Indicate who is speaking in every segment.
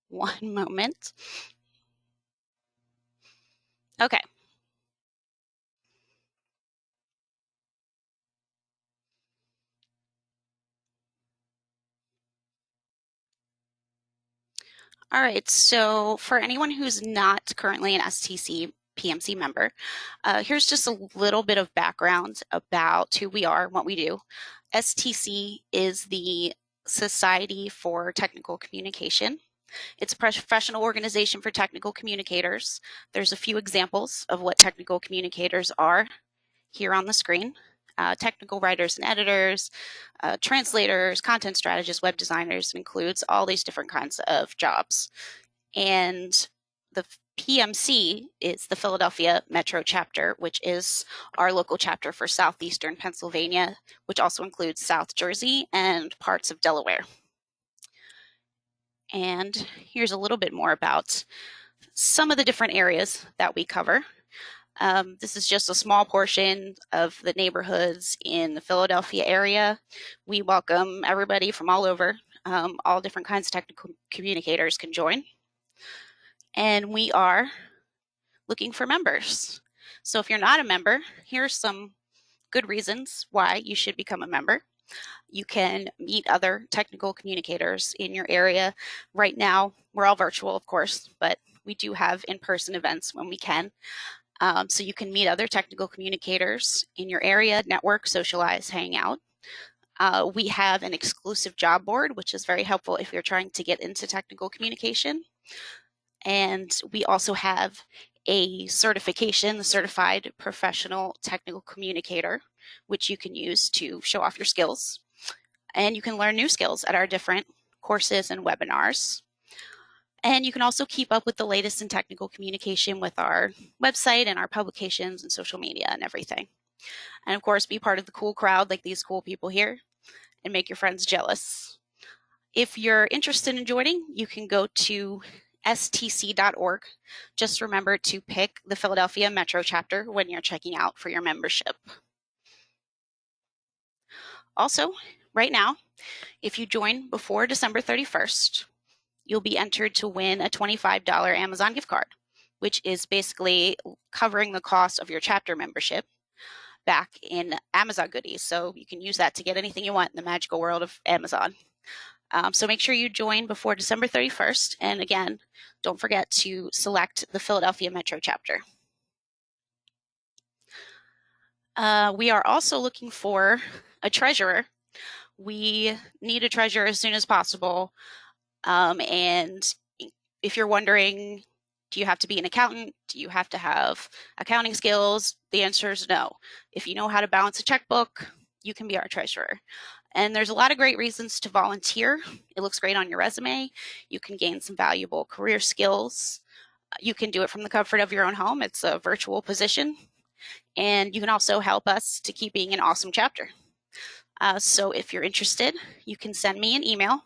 Speaker 1: One moment. Okay. All right, so for anyone who's not currently an STC-PMC member, here's just a little bit of background about who we are and what we do. STC is the Society for Technical Communication. It's a professional organization for technical communicators. There's a few examples of what technical communicators are here on the screen. Technical writers and editors, translators, content strategists, web designers, includes all these different kinds of jobs. And the PMC is the Philadelphia Metro chapter, which is our local chapter for southeastern Pennsylvania, which also includes South Jersey and parts of Delaware. And here's a little bit more about some of the different areas that we cover. This is just a small portion of the neighborhoods in the Philadelphia area. We welcome everybody from all over. All different kinds of technical communicators can join. And we are looking for members. So if you're not a member, here's some good reasons why you should become a member. You can meet other technical communicators in your area. Right now, we're all virtual, of course, but we do have in-person events when we can. So you can meet other technical communicators in your area, network, socialize, hang out. We have an exclusive job board, which is very helpful if you're trying to get into technical communication. And we also have a certification, the Certified Professional Technical Communicator, which you can use to show off your skills. And you can learn new skills at our different courses and webinars. And you can also keep up with the latest in technical communication with our website and our publications and social media and everything. And of course, be part of the cool crowd like these cool people here and make your friends jealous. If you're interested in joining, you can go to stc.org. Just remember to pick the Philadelphia Metro chapter when you're checking out for your membership. Also, right now, if you join before December 31st, you'll be entered to win a $25 Amazon gift card, which is basically covering the cost of your chapter membership back in Amazon goodies. So you can use that to get anything you want in the magical world of Amazon. So make sure you join before December 31st. And again, don't forget to select the Philadelphia Metro chapter. We are also looking for a treasurer. We need a treasurer as soon as possible. And if you're wondering, do you have to be an accountant? Do you have to have accounting skills? The answer is no. If you know how to balance a checkbook, you can be our treasurer. And there's a lot of great reasons to volunteer. It looks great on your resume. You can gain some valuable career skills. You can do it from the comfort of your own home. It's a virtual position. And you can also help us to keep being an awesome chapter. So if you're interested, you can send me an email,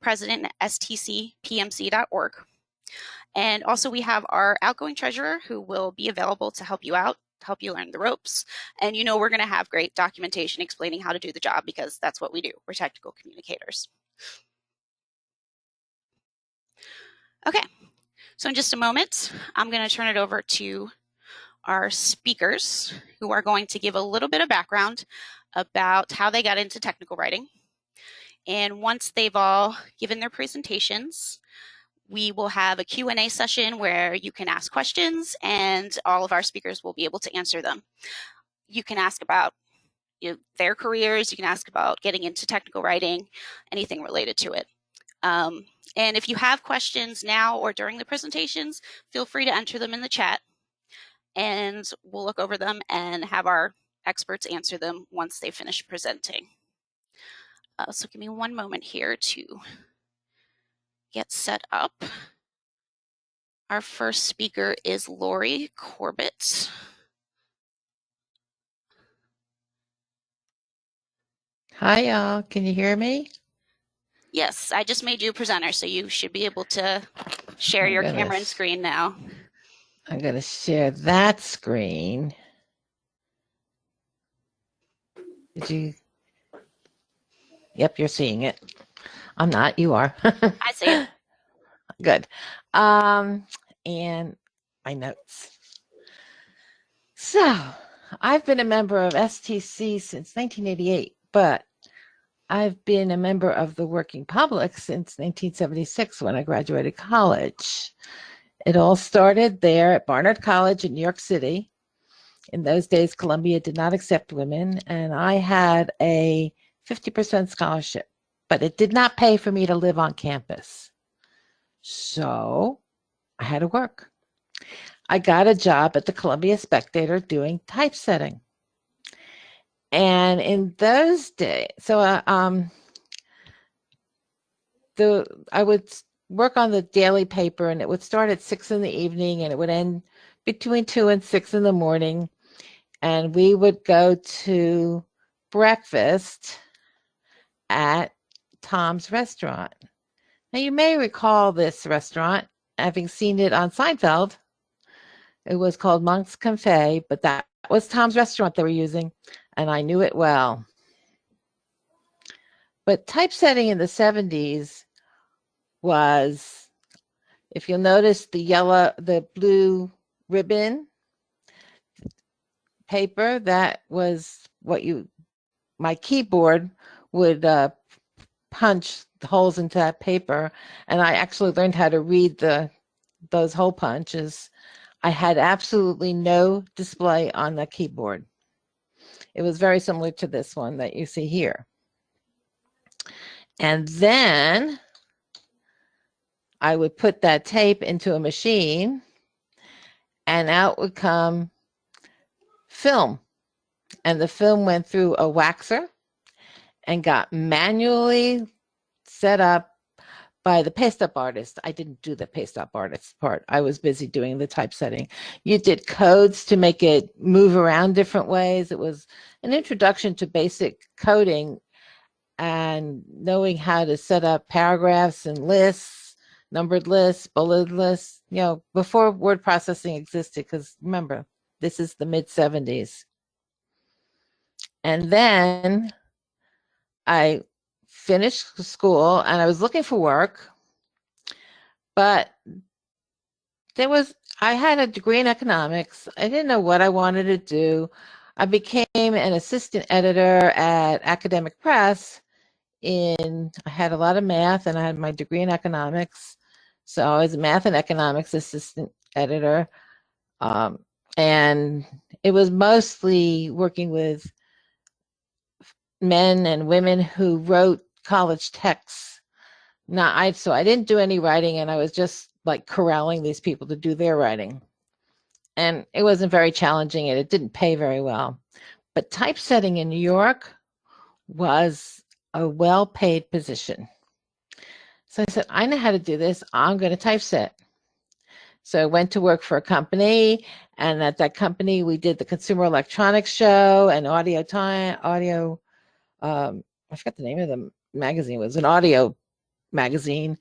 Speaker 1: president@stcpmc.org. And also we have our outgoing treasurer who will be available to help you out, help you learn the ropes. And you know we're going to have great documentation explaining how to do the job because that's what we do. We're technical communicators. Okay, so in just a moment, I'm going to turn it over to our speakers who are going to give a little bit of background about how they got into technical writing. And once they've all given their presentations, we will have a Q&A session where you can ask questions and all of our speakers will be able to answer them. You can ask about their careers, you can ask about getting into technical writing, anything related to it. And if you have questions now or during the presentations, feel free to enter them in the chat and we'll look over them and have our experts answer them once they finish presenting. So give me one moment here to get set up. Our first speaker is Lori Corbett.
Speaker 2: Hi, y'all. Can you hear me?
Speaker 1: Yes, I just made you a presenter, so you should be able to share your camera and screen now.
Speaker 2: I'm going to share that screen. Did you? Yep, you're seeing it. I'm not. You are.
Speaker 1: I see it.
Speaker 2: Good. And my notes. So I've been a member of STC since 1988, but I've been a member of the working public since 1976 when I graduated college. It all started there at Barnard College in New York City. In those days, Columbia did not accept women, and I had a 50% scholarship, but it did not pay for me to live on campus. So I had to work. I got a job at the Columbia Spectator doing typesetting. And in those days, so I would work on the daily paper, and it would start at 6 in the evening, and it would end between 2 and 6 in the morning. And we would go to breakfast at Tom's Restaurant. Now, you may recall this restaurant, having seen it on Seinfeld. It was called Monk's Cafe, but that was Tom's Restaurant they were using, and I knew it well. But typesetting in the 70s was, if you'll notice the blue ribbon paper, that was what my keyboard would punch the holes into that paper, and I actually learned how to read those hole punches. I had absolutely no display on the keyboard. It was very similar to this one that you see here. And then I would put that tape into a machine, and out would come film. And the film went through a waxer and got manually set up by the paste-up artist. I didn't do the paste-up artist part. I was busy doing the typesetting. You did codes to make it move around different ways. It was an introduction to basic coding and knowing how to set up paragraphs and lists, numbered lists, bulleted lists, before word processing existed, because remember, this is the mid-70s. And then I finished school and I was looking for work, but I had a degree in economics. I didn't know what I wanted to do. I became an assistant editor at Academic Press. I had a lot of math, and I had my degree in economics. So I was a math and economics assistant editor. And it was mostly working with men and women who wrote college texts. So I didn't do any writing, and I was just like corralling these people to do their writing. And it wasn't very challenging, and it didn't pay very well. But typesetting in New York was a well-paid position. So I said, I know how to do this. I'm going to typeset. So I went to work for a company, and at that company, we did the Consumer Electronics Show and I forgot the name of the magazine. It was an audio magazine.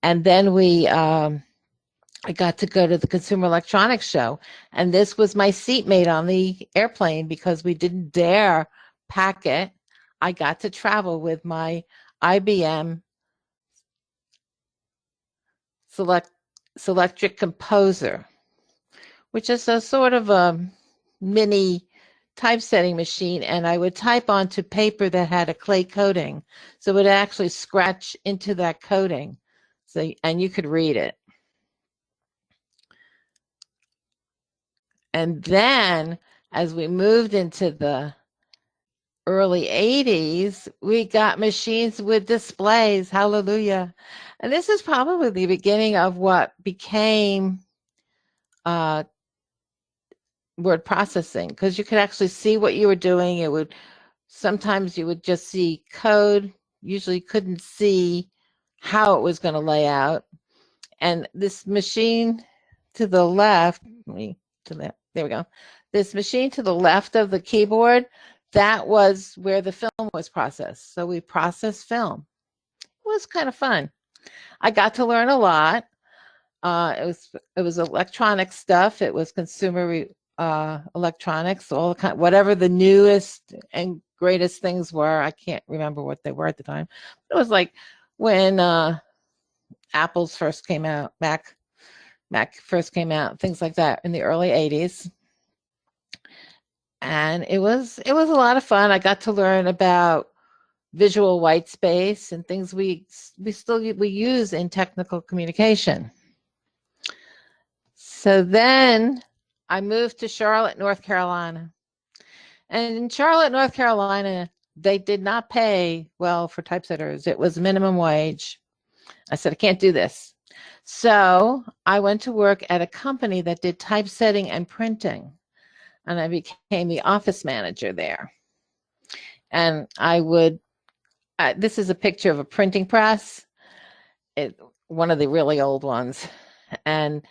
Speaker 2: And then I got to go to the Consumer Electronics Show, and this was my seatmate on the airplane because we didn't dare pack it. I got to travel with my IBM Selectric Composer, which is a sort of a mini typesetting machine, and I would type onto paper that had a clay coating, so it would actually scratch into that coating, and you could read it. And then as we moved into the early 80s, we got machines with displays. Hallelujah. And this is probably the beginning of what became word processing, because you could actually see what you were doing. Sometimes you would just see code, usually couldn't see how it was going to lay out. And this machine to the left, there we go. This machine to the left of the keyboard, that was where the film was processed. So we processed film. It was kind of fun. I got to learn a lot. It was electronic stuff. It was consumer electronics, whatever the newest and greatest things were. I can't remember what they were at the time. It was like when Apples first came out, Mac first came out, things like that in the early 80s. And it was a lot of fun. I got to learn about visual white space and things we use in technical communication. So then I moved to Charlotte, North Carolina. And in Charlotte, North Carolina, they did not pay well for typesetters. It was minimum wage. I said, I can't do this. So I went to work at a company that did typesetting and printing. And I became the office manager there. And I would, this is a picture of a printing press, one of the really old ones. And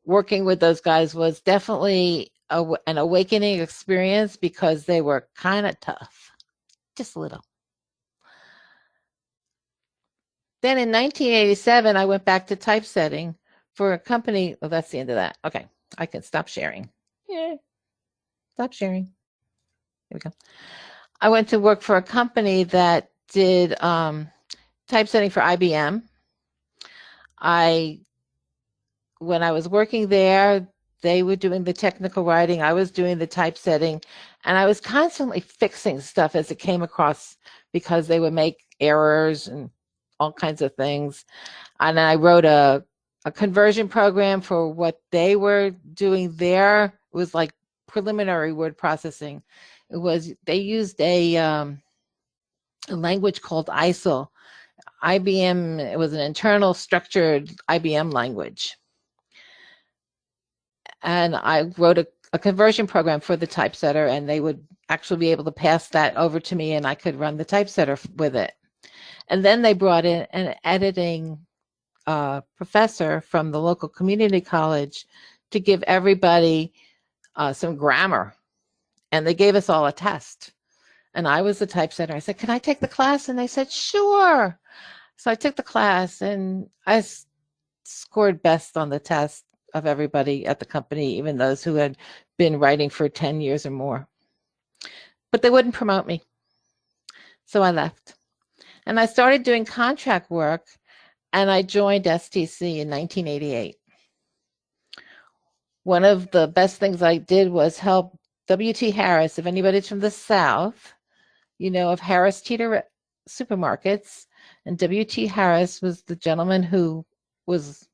Speaker 2: working with those guys was definitely an awakening experience because they were kind of tough, just a little. Then in 1987, I went back to typesetting for a company. Oh, that's the end of that. Okay, I can stop sharing. Yeah. Stop sharing. Here we go. I went to work for a company that did typesetting for IBM. When I was working there, they were doing the technical writing. I was doing the typesetting, and I was constantly fixing stuff as it came across because they would make errors and all kinds of things. And I wrote a conversion program for what they were doing there. It was like preliminary word processing. They used a language called ISIL. IBM, it was an internal structured IBM language. And I wrote a conversion program for the typesetter, and they would actually be able to pass that over to me, and I could run the typesetter with it. And then they brought in an editing professor from the local community college to give everybody some grammar. And they gave us all a test. And I was the typesetter. I said, can I take the class? And they said, sure. So I took the class, and I scored best on the test of everybody at the company, even those who had been writing for 10 years or more. But they wouldn't promote me. So I left. And I started doing contract work, and I joined STC in 1988. One of the best things I did was help W.T. Harris. If anybody's from the South, you know of Harris Teeter supermarkets. And W.T. Harris was the gentleman who was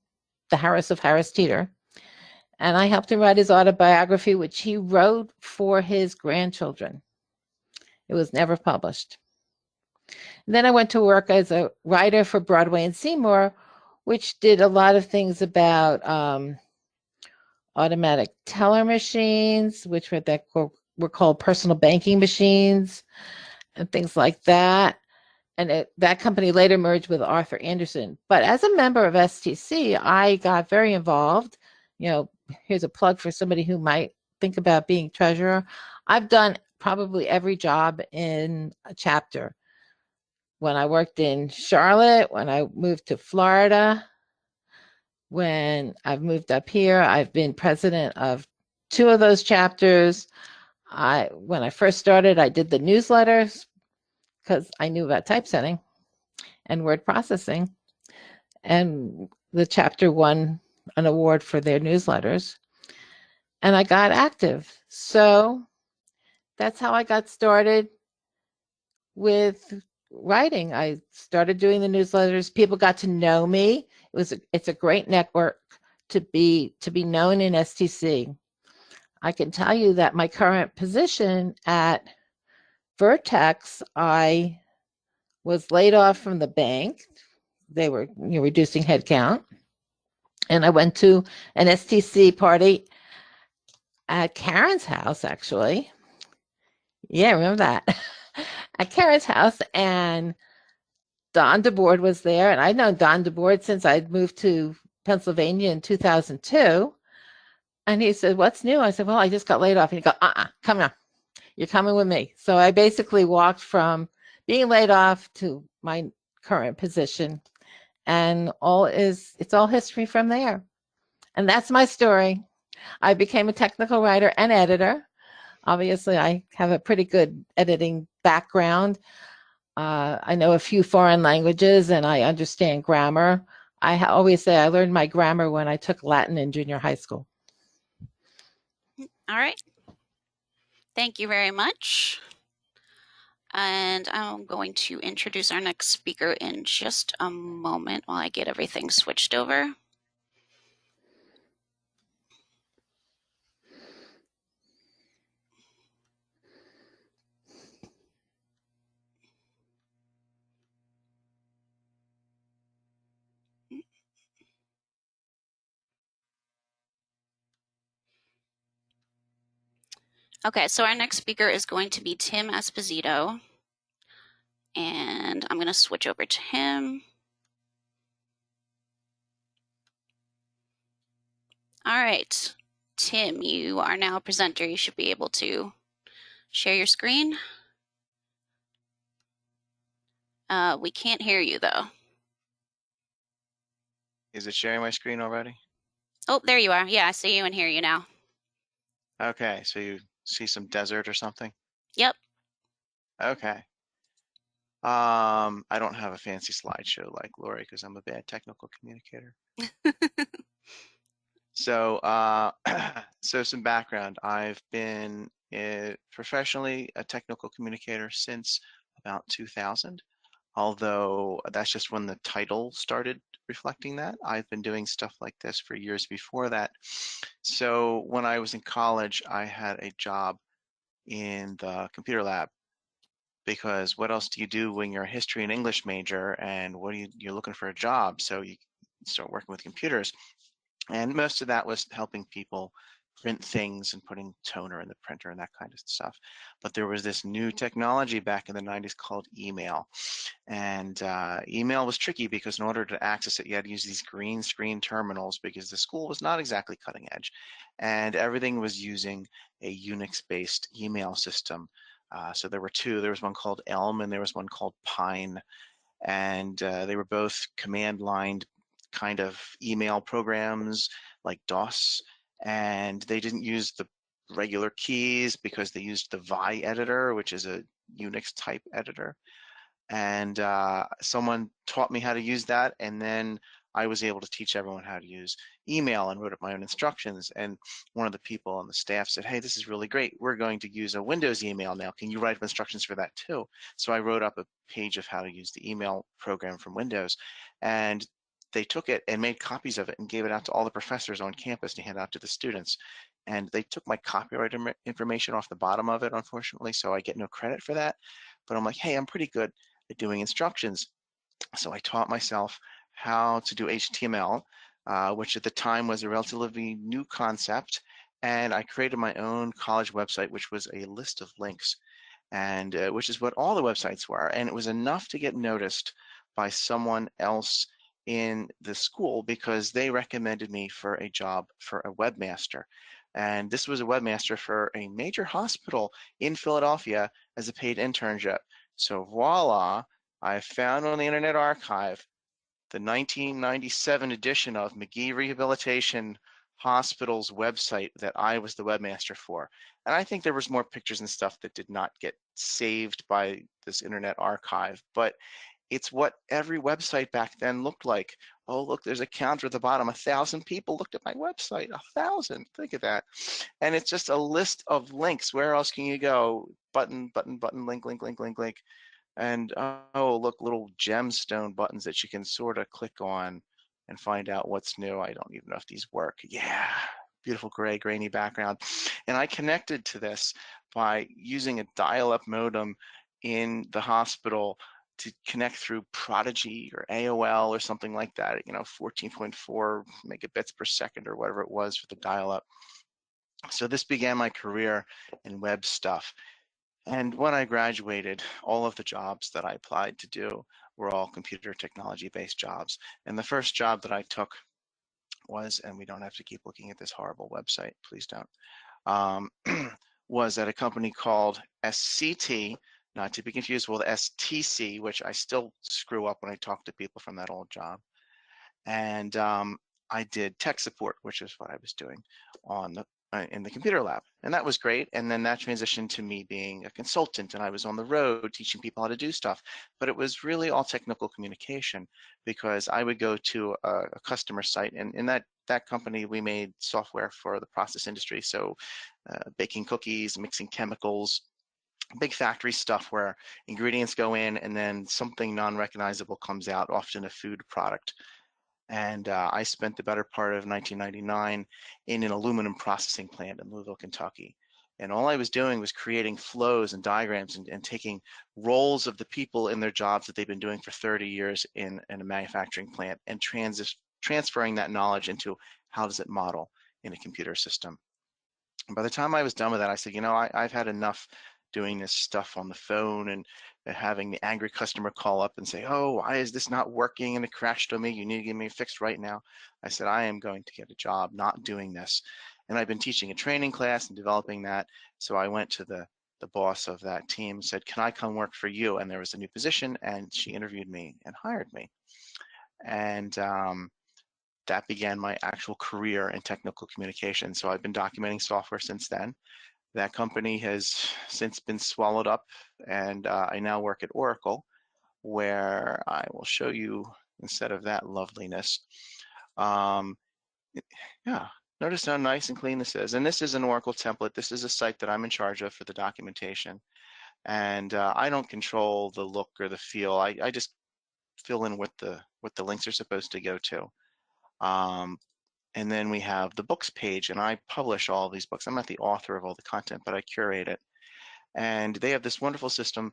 Speaker 2: the Harris of Harris Teeter. And I helped him write his autobiography, which he wrote for his grandchildren. It was never published. And then I went to work as a writer for Broadway and Seymour, which did a lot of things about automatic teller machines, which were called personal banking machines, and things like that. And that company later merged with Arthur Andersen. But as a member of STC, I got very involved. You know, here's a plug for somebody who might think about being treasurer. I've done probably every job in a chapter. When I worked in Charlotte, when I moved to Florida, when I've moved up here, I've been president of 2 of those chapters. When I first started, I did the newsletters because I knew about typesetting and word processing. And the chapter won an award for their newsletters. And I got active. So that's how I got started with writing. I started doing the newsletters. People got to know me. It's a great network to be known in STC. I can tell you that my current position at Vertex, I was laid off from the bank. They were reducing headcount. And I went to an STC party at Karen's house, actually. Yeah, remember that? At Karen's house, and Don DeBoard was there. And I'd known Don DeBoard since I'd moved to Pennsylvania in 2002. And he said, what's new? I said, well, I just got laid off. And he goes, come on. You're coming with me. So I basically walked from being laid off to my current position. And it's all history from there. And that's my story. I became a technical writer and editor. Obviously, I have a pretty good editing background. I know a few foreign languages, and I understand grammar. always say I learned my grammar when I took Latin in junior high school.
Speaker 1: All right. Thank you very much. And I'm going to introduce our next speaker in just a moment while I get everything switched over. Okay, so our next speaker is going to be Tim Esposito. And I'm going to switch over to him. All right, Tim, you are now a presenter. You should be able to share your screen. We can't hear you, though.
Speaker 3: Is it sharing my screen already?
Speaker 1: Oh, there you are. Yeah, I see you and hear you now.
Speaker 3: Okay, so you see some desert or something?
Speaker 1: Yep.
Speaker 3: Okay. I don't have a fancy slideshow like Lori because I'm a bad technical communicator. So, so some background. I've been professionally a technical communicator since about 2000, although that's just when the title started reflecting that. I've been doing stuff like this for years before that. So when I was in college, I had a job in the computer lab, because what else do you do when you're a history and English major and you're looking for a job? So you start working with computers. And most of that was helping people print things and putting toner in the printer and that kind of stuff. But there was this new technology back in the 90s called email. And email was tricky because in order to access it, you had to use these green screen terminals because the school was not exactly cutting edge. And everything was using a Unix-based email system. So there were two. There was one called Elm and there was one called Pine. And they were both command line kind of email programs like DOS, and they didn't use the regular keys because they used the Vi editor, which is a Unix type editor. And someone taught me how to use that, and then I was able to teach everyone how to use email and wrote up my own instructions. And one of the people on the staff said, hey, this is really great. We're going to use a Windows email now. Can you write up instructions for that too? So I wrote up a page of how to use the email program from Windows. And they took it and made copies of it and gave it out to all the professors on campus to hand out to the students. And they took my copyright information off the bottom of it, unfortunately, so I get no credit for that. But I'm like, hey, I'm pretty good at doing instructions. So I taught myself how to do HTML, which at the time was a relatively new concept. And I created my own college website, which was a list of links, and which is what all the websites were. And it was enough to get noticed by someone else in the school because they recommended me for a job for a webmaster. And this was a webmaster for a major hospital in Philadelphia as a paid internship. So voila, I found on the Internet Archive the 1997 edition of McGee Rehabilitation Hospital's website that I was the webmaster for. And I think there was more pictures and stuff that did not get saved by this Internet Archive, but it's what every website back then looked like. Oh, look, there's a counter at the bottom. 1,000 people looked at my website. 1,000, think of that. And it's just a list of links. Where else can you go? Button, button, button, link, link, link, link, link. And oh, look, little gemstone buttons that you can sort of click on and find out what's new. I don't even know if these work. Yeah, beautiful gray, grainy background. And I connected to this by using a dial-up modem in the hospital to connect through Prodigy or AOL or something like that, 14.4 megabits per second or whatever it was for the dial-up. So this began my career in web stuff. And when I graduated, all of the jobs that I applied to do were all computer technology-based jobs. And the first job that I took was, and we don't have to keep looking at this horrible website, please don't, was at a company called SCT, not to be confused with STC, which I still screw up when I talk to people from that old job. And I did tech support, which is what I was doing on the in the computer lab, and that was great. And then that transitioned to me being a consultant, and I was on the road teaching people how to do stuff. But it was really all technical communication, because I would go to a customer site, and in that company we made software for the process industry, so baking cookies, mixing chemicals, big factory stuff where ingredients go in and then something non-recognizable comes out, often a food product. And I spent the better part of 1999 in an aluminum processing plant in Louisville, Kentucky. And all I was doing was creating flows and diagrams and taking roles of the people in their jobs that they've been doing for 30 years in a manufacturing plant and transferring that knowledge into how does it model in a computer system. And by the time I was done with that, I said, you know, I've had enough doing this stuff on the phone and having the angry customer call up and say, oh, why is this not working and it crashed on me? You need to get me fixed right now. I said, I am going to get a job not doing this. And I've been teaching a training class and developing that. So I went to the boss of that team and said, can I come work for you? And there was a new position, and she interviewed me and hired me. And that began my actual career in technical communication. So I've been documenting software since then. That company has since been swallowed up, and I now work at Oracle, where I will show you instead of that loveliness. Yeah, notice how nice and clean this is. And this is an Oracle template. This is a site that I'm in charge of for the documentation. And I don't control the look or the feel. I just fill in what the links are supposed to go to. And then we have the books page, and I publish all of these books. I'm not the author of all the content, but I curate it. And they have this wonderful system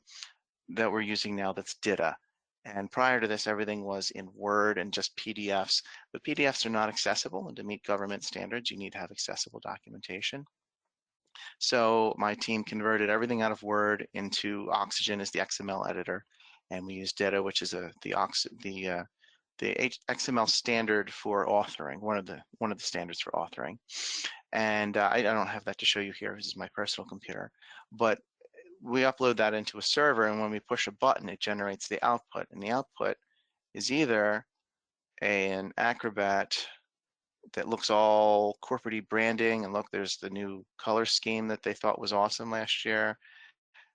Speaker 3: that we're using now that's DITA. And prior to this, everything was in Word and just PDFs. But PDFs are not accessible, and to meet government standards, you need to have accessible documentation. So my team converted everything out of Word into Oxygen as the XML editor, and we use DITA, which is the XML standard for authoring, one of the standards for authoring. And I don't have that to show you here. This is my personal computer, but we upload that into a server, and when we push a button, it generates the output. And the output is either an Acrobat that looks all corporate-y branding, and look, there's the new color scheme that they thought was awesome last year.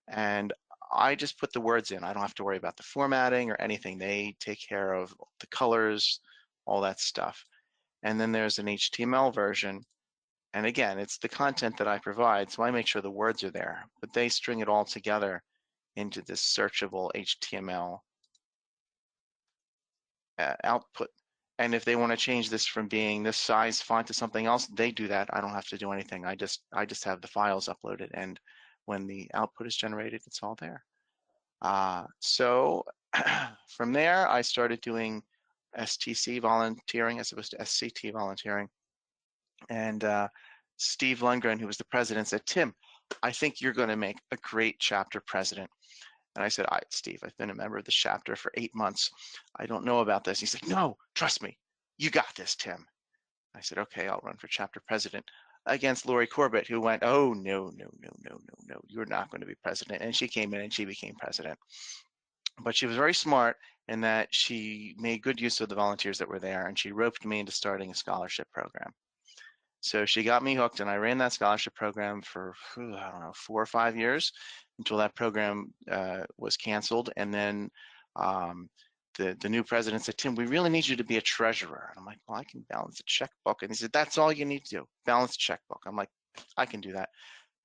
Speaker 3: And I just put the words in. I don't have to worry about the formatting or anything. They take care of the colors, all that stuff. And then there's an HTML version. And again, it's the content that I provide, so I make sure the words are there. But they string it all together into this searchable HTML output. And if they want to change this from being this size font to something else, they do that. I don't have to do anything. I just have the files uploaded, and when the output is generated, it's all there. So from there, I started doing STC volunteering as opposed to SCT volunteering. And Steve Lundgren, who was the president, said, Tim, I think you're going to make a great chapter president. And I said, Steve, I've been a member of the chapter for 8 months. I don't know about this. He's like, no, trust me. You got this, Tim. I said, okay, I'll run for chapter president against Lori Corbett, who went, oh, no, you're not going to be president. And she came in and she became president. But she was very smart in that she made good use of the volunteers that were there, and she roped me into starting a scholarship program. So she got me hooked, and I ran that scholarship program for, I don't know, 4 or 5 years until that program was canceled. And then the new president said, Tim, we really need you to be a treasurer. And I'm like, well, I can balance a checkbook. And he said, that's all you need to do, balance a checkbook. I'm like, I can do that.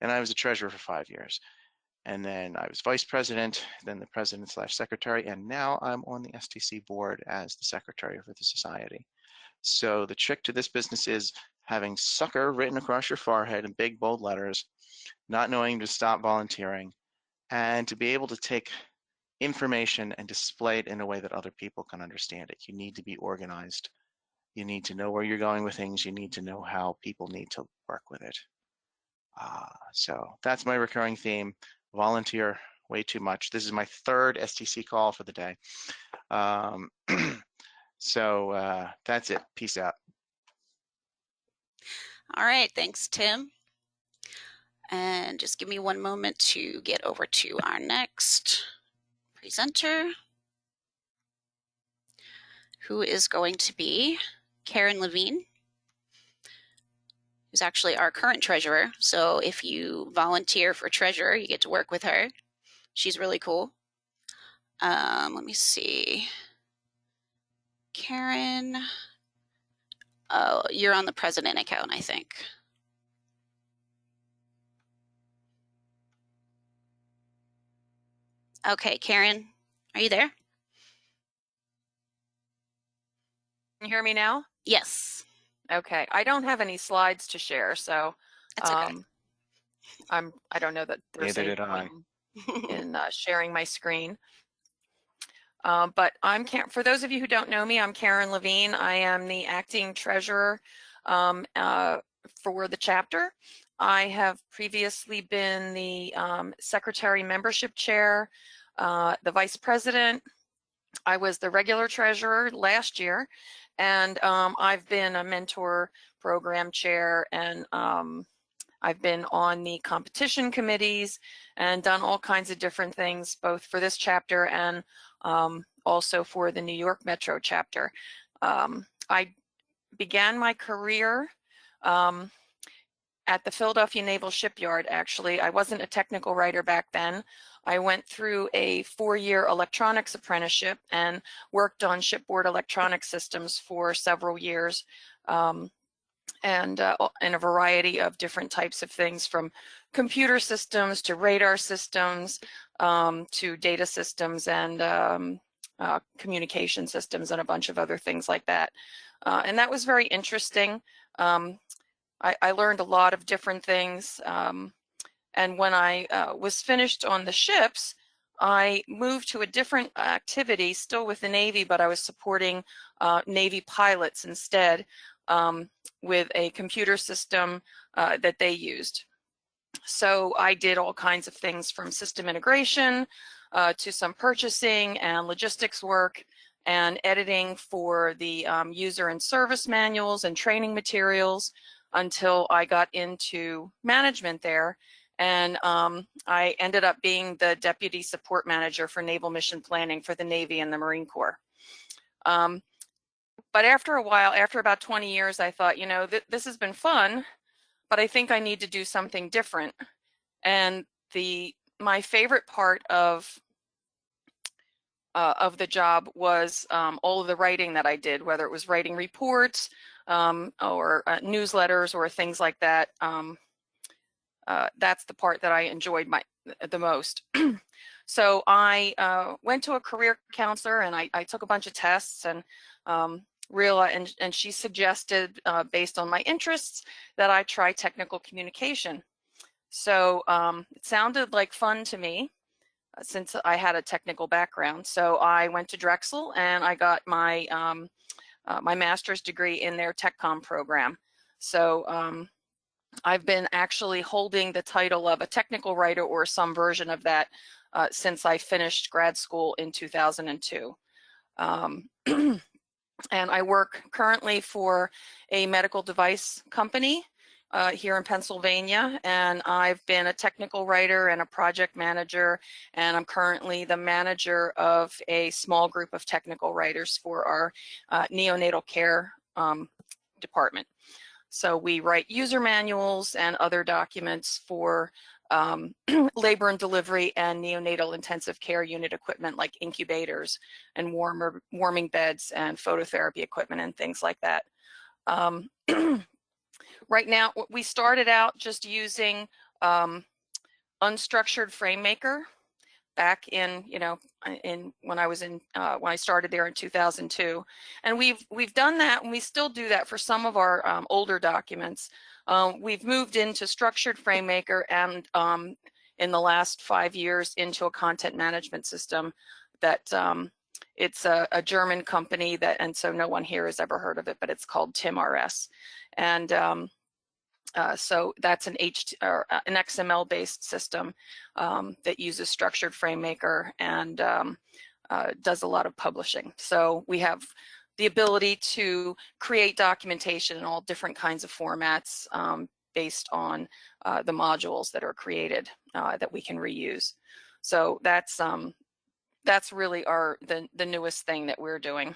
Speaker 3: And I was a treasurer for 5 years. And then I was vice president, then the president/secretary, and now I'm on the STC board as the secretary for the society. So the trick to this business is having sucker written across your forehead in big bold letters, not knowing to stop volunteering, and to be able to take information and display it in a way that other people can understand it. You need to be organized. You need to know where you're going with things. You need to know how people need to work with it. So that's my recurring theme, volunteer way too much. This is my 3rd STC call for the day. So that's it. Peace out.
Speaker 1: All right, thanks, Tim. And just give me one moment to get over to our next presenter, who is going to be Karen Levine, who's actually our current treasurer. So if you volunteer for treasurer, you get to work with her. She's really cool. Let me see. Karen, oh, you're on the president account, I think. Okay, Karen, are you there?
Speaker 4: Can you hear me now?
Speaker 1: Yes.
Speaker 4: Okay, I don't have any slides to share, so
Speaker 1: That's okay.
Speaker 4: I don't know that there's
Speaker 3: Neither
Speaker 4: any
Speaker 3: did I.
Speaker 4: point in sharing my screen. But for those of you who don't know me, I'm Karen Levine. I am the acting treasurer for the chapter. I have previously been the secretary membership chair, the vice president. I was the regular treasurer last year, and I've been a mentor program chair, and I've been on the competition committees and done all kinds of different things, both for this chapter and also for the New York Metro chapter. I began my career at the Philadelphia Naval Shipyard, actually. I wasn't a technical writer back then. I went through a 4-year electronics apprenticeship and worked on shipboard electronic systems for several years, and in a variety of different types of things, from computer systems to radar systems to data systems and communication systems and a bunch of other things like that. And that was very interesting. I learned a lot of different things. And when I was finished on the ships, I moved to a different activity, still with the Navy, but I was supporting Navy pilots instead with a computer system that they used. So I did all kinds of things, from system integration to some purchasing and logistics work and editing for the user and service manuals and training materials, until I got into management there. And I ended up being the deputy support manager for naval mission planning for the Navy and the Marine Corps. But after a while, after about 20 years, I thought, this has been fun, but I think I need to do something different. And my favorite part of the job was all of the writing that I did, whether it was writing reports or newsletters or things like that. That's the part that I enjoyed the most. So I went to a career counselor, and I took a bunch of tests, and realized, and she suggested, based on my interests, that I try technical communication. So it sounded like fun to me, since I had a technical background. So I went to Drexel, and I got my my master's degree in their tech comm program. So I've been actually holding the title of a technical writer, or some version of that, since I finished grad school in 2002. And I work currently for a medical device company here in Pennsylvania, and I've been a technical writer and a project manager, and I'm currently the manager of a small group of technical writers for our neonatal care department. So we write user manuals and other documents for labor and delivery and neonatal intensive care unit equipment, like incubators and warming beds and phototherapy equipment and things like that. Right now, we started out just using unstructured FrameMaker back in, when I started there in 2002, and we've done that, and we still do that for some of our older documents. We've moved into structured FrameMaker, and in the last 5 years into a content management system that it's a German company and so no one here has ever heard of it, but it's called TimRS. And so that's an XML-based system that uses structured FrameMaker and does a lot of publishing. So we have the ability to create documentation in all different kinds of formats based on the modules that are created that we can reuse. So that's really the newest thing that we're doing.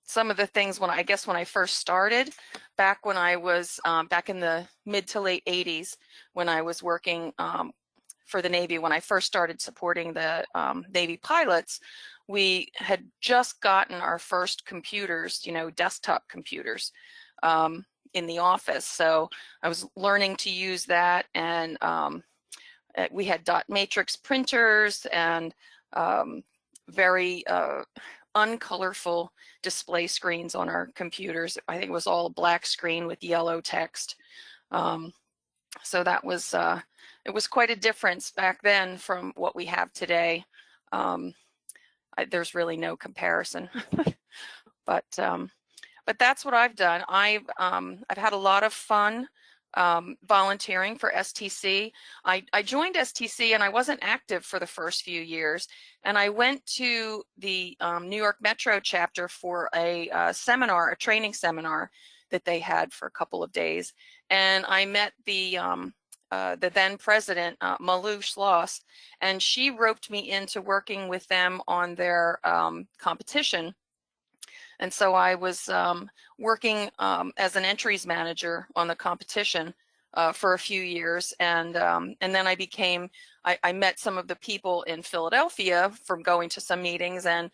Speaker 4: some of the things when I first started, back when I was back in the mid to late 80s, when I was working for the Navy, when I first started supporting the Navy pilots, we had just gotten our first computers, desktop computers in the office. So I was learning to use that, and we had dot matrix printers and very uncolorful display screens on our computers. I think it was all a black screen with yellow text. So that was, it was quite a difference back then from what we have today. There's really no comparison. But that's what I've done. I've had a lot of fun volunteering for STC. I joined STC and I wasn't active for the first few years. And I went to the New York Metro chapter for a seminar, a training seminar that they had for a couple of days. And I met the then president, Malou Schloss, and she roped me into working with them on their competition. And so I was working as an entries manager on the competition for a few years, and then I met some of the people in Philadelphia from going to some meetings, and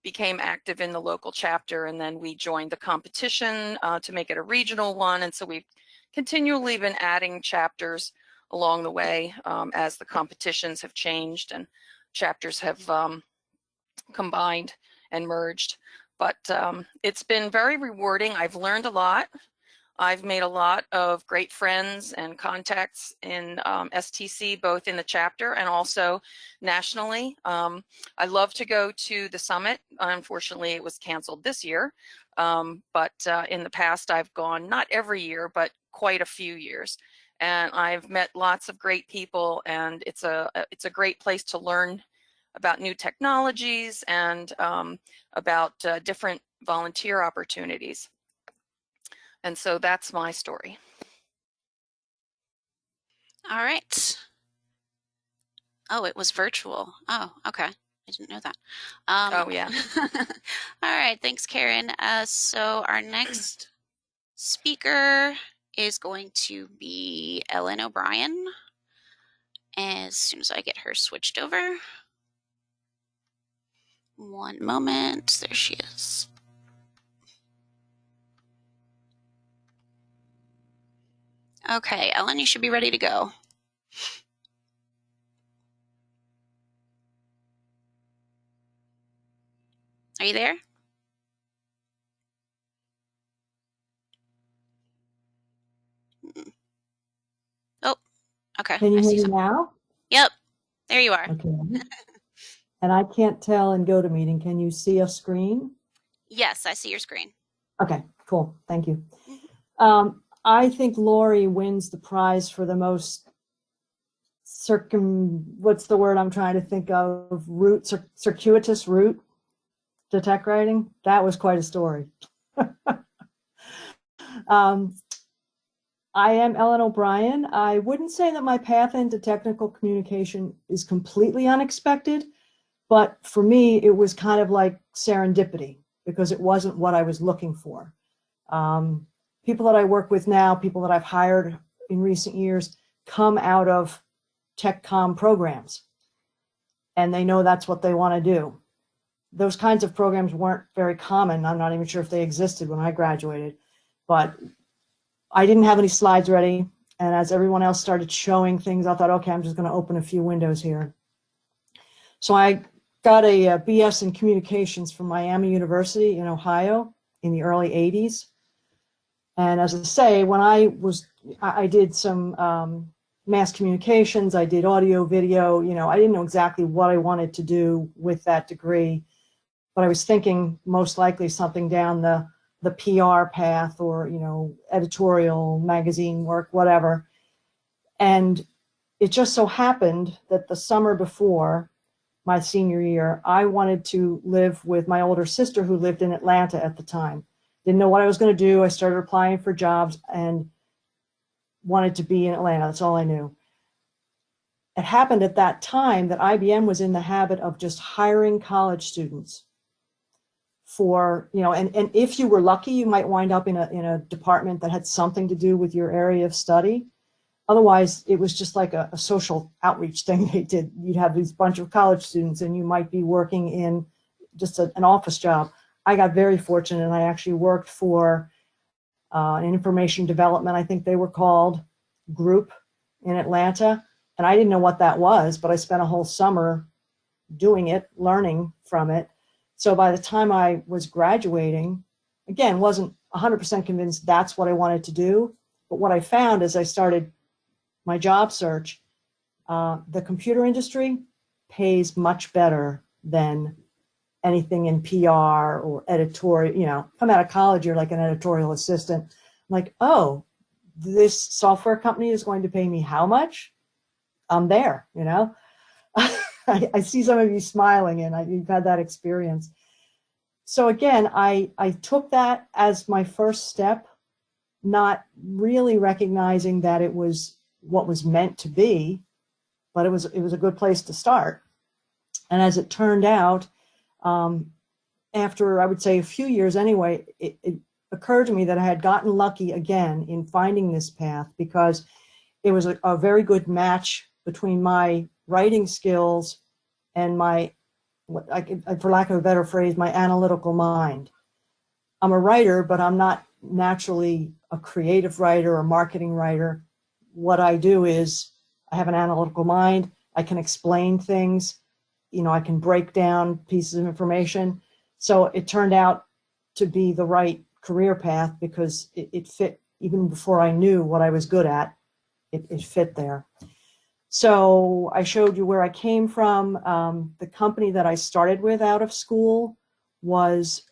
Speaker 4: became active in the local chapter. And then we joined the competition to make it a regional one, and so we've continually been adding chapters along the way as the competitions have changed and chapters have combined and merged. But it's been very rewarding. I've learned a lot. I've made a lot of great friends and contacts in STC, both in the chapter and also nationally. I love to go to the summit. Unfortunately, it was canceled this year. But in the past, I've gone, not every year, but quite a few years. And I've met lots of great people, and it's a great place to learn about new technologies and about different volunteer opportunities. And so that's my story.
Speaker 1: All right. Oh, it was virtual. Oh, okay. I didn't know that.
Speaker 4: Oh, yeah.
Speaker 1: All right. Thanks, Karen. So our next speaker is going to be Ellen O'Brien. As soon as I get her switched over. One moment. There she is. Okay, Ellen, you should be ready to go. Are you there? Oh, okay.
Speaker 5: Can you
Speaker 1: I see
Speaker 5: hear me
Speaker 1: something.
Speaker 5: now?
Speaker 1: Yep, there you are.
Speaker 5: Okay. And I can't tell in GoToMeeting. Can you see a screen?
Speaker 1: Yes, I see your screen.
Speaker 5: Okay, cool. Thank you. I think Lori wins the prize for the most what's the word I'm trying to think of? Circuitous route to tech writing. That was quite a story. I am Ellen O'Brien. I wouldn't say that my path into technical communication is completely unexpected, but for me, it was kind of like serendipity because it wasn't what I was looking for. People that I work with now, people that I've hired in recent years, come out of tech comm programs, and they know that's what they want to do. Those kinds of programs weren't very common. I'm not even sure if they existed when I graduated, but I didn't have any slides ready. And as everyone else started showing things, I thought, okay, I'm just going to open a few windows here. So I got a BS in communications from Miami University in Ohio in the early 80s. And as I say, when I did some mass communications, I did audio, video, I didn't know exactly what I wanted to do with that degree, but I was thinking most likely something down the PR path or, editorial, magazine work, whatever. And it just so happened that the summer before my senior year, I wanted to live with my older sister who lived in Atlanta at the time. Didn't know what I was going to do. I started applying for jobs and wanted to be in Atlanta. That's all I knew. It happened at that time that IBM was in the habit of just hiring college students for, you know, and if you were lucky, you might wind up in a department that had something to do with your area of study. Otherwise, it was just like a social outreach thing they did. You'd have these bunch of college students and you might be working in just an office job. I got very fortunate and I actually worked for an information development, I think they were called, group in Atlanta. And I didn't know what that was, but I spent a whole summer doing it, learning from it. So by the time I was graduating, again, wasn't 100% convinced that's what I wanted to do. But what I found as I started my job search, the computer industry pays much better than anything in PR or editorial. You know, come out of college, you're like an editorial assistant. I'm like, oh, this software company is going to pay me how much? I'm there, you know. I see some of you smiling and you've had that experience. So again, I took that as my first step, not really recognizing that it was what was meant to be, but it was a good place to start. And as it turned out, after I would say a few years anyway, it occurred to me that I had gotten lucky again in finding this path, because it was a very good match between my writing skills and my, for lack of a better phrase, my analytical mind. I'm a writer, but I'm not naturally a creative writer or marketing writer. What I do is I have an analytical mind. I can explain things. You know, I can break down pieces of information. So it turned out to be the right career path because it fit even before I knew what I was good at. It fit there. So I showed you where I came from. The company that I started with out of school was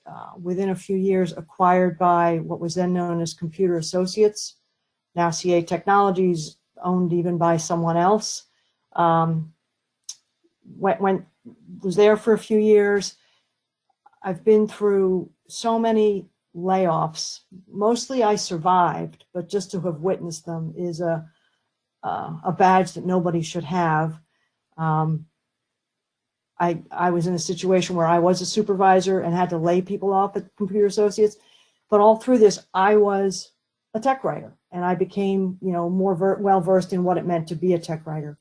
Speaker 5: within a few years acquired by what was then known as Computer Associates, now CA Technologies, owned even by someone else. Was there for a few years. I've been through so many layoffs. Mostly I survived, but just to have witnessed them is a badge that nobody should have. I was in a situation where I was a supervisor and had to lay people off at Computer Associates, but all through this, I was a tech writer, and I became, you know, more well versed in what it meant to be a tech writer.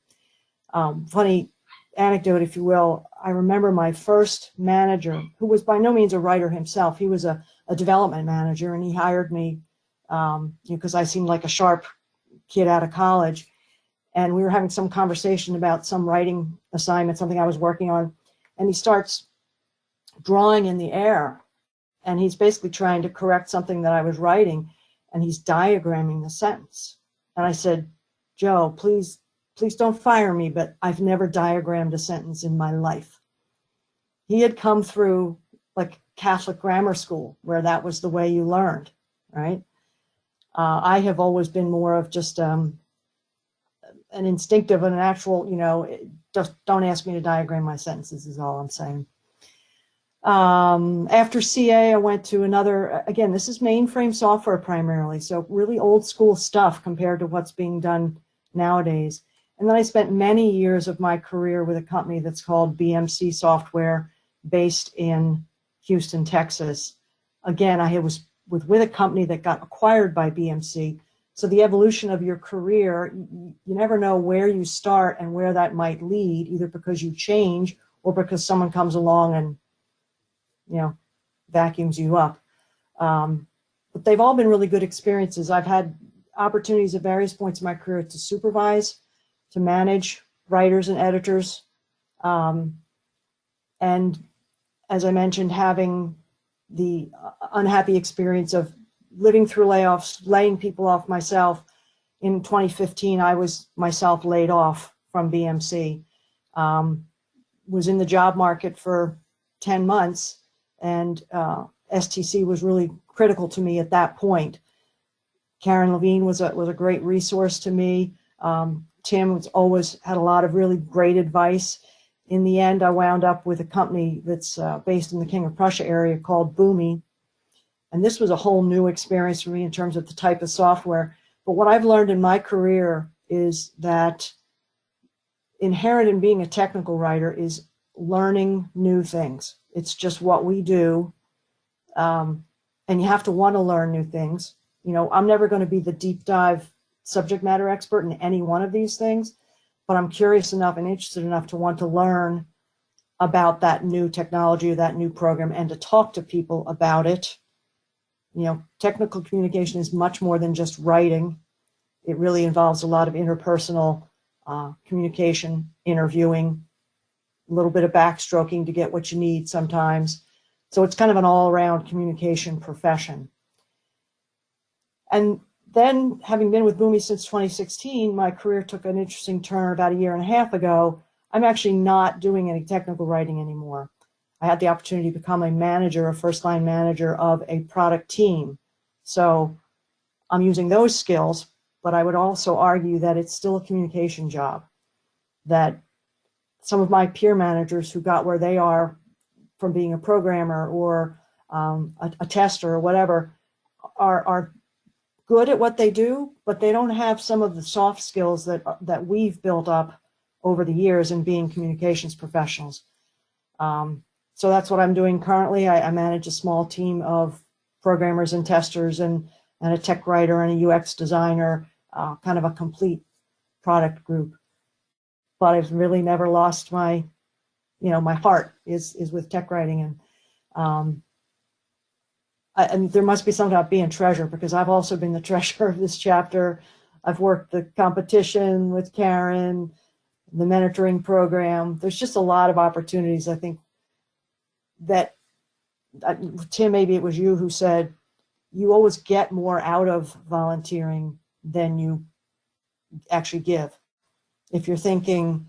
Speaker 5: Funny anecdote, if you will. I remember my first manager, who was by no means a writer himself. He was a development manager, and he hired me because I seemed like a sharp kid out of college. And we were having some conversation about some writing assignment, something I was working on. And he starts drawing in the air. And he's basically trying to correct something that I was writing. And he's diagramming the sentence. And I said, Joe, please don't fire me, but I've never diagrammed a sentence in my life. He had come through like Catholic grammar school, where that was the way you learned, right? I have always been more of just an instinctive and natural, you know, just don't ask me to diagram my sentences is all I'm saying. After CA, I went to another, again, this is mainframe software primarily, so really old school stuff compared to what's being done nowadays. And then I spent many years of my career with a company that's called BMC Software, based in Houston, Texas. Again, I was with a company that got acquired by BMC. So the evolution of your career, you never know where you start and where that might lead, either because you change or because someone comes along and, you know, vacuums you up. But they've all been really good experiences. I've had opportunities at various points in my career to supervise, to manage writers and editors. And as I mentioned, having the unhappy experience of living through layoffs, laying people off myself. In 2015, I was myself laid off from BMC. Was in the job market for 10 months, and STC was really critical to me at that point. Karen Levine was a great resource to me. Tim was always had a lot of really great advice. In the end, I wound up with a company that's based in the King of Prussia area called Boomi. And this was a whole new experience for me in terms of the type of software. But what I've learned in my career is that inherent in being a technical writer is learning new things. It's just what we do. and you have to want to learn new things. You know, I'm never going to be the deep dive subject matter expert in any one of these things, but I'm curious enough and interested enough to want to learn about that new technology or that new program and to talk to people about it. You know, technical communication is much more than just writing. It really involves a lot of interpersonal communication, interviewing, a little bit of backstroking to get what you need sometimes. So it's kind of an all-around communication profession. And then, having been with Boomi since 2016, my career took an interesting turn about a year and a half ago. I'm actually not doing any technical writing anymore. I had the opportunity to become a manager, a first-line manager of a product team. So I'm using those skills, but I would also argue that it's still a communication job, that some of my peer managers who got where they are from being a programmer or a tester or whatever are good at what they do, but they don't have some of the soft skills that we've built up over the years in being communications professionals. So that's what I'm doing currently. I manage a small team of programmers and testers and a tech writer and a UX designer, kind of a complete product group. But I've really never lost my, you know, my heart is with tech writing. And there must be something about being treasurer, because I've also been the treasurer of this chapter. I've worked the competition with Karen, the mentoring program. There's just a lot of opportunities. I think that, Tim, maybe it was you who said, you always get more out of volunteering than you actually give. If you're thinking,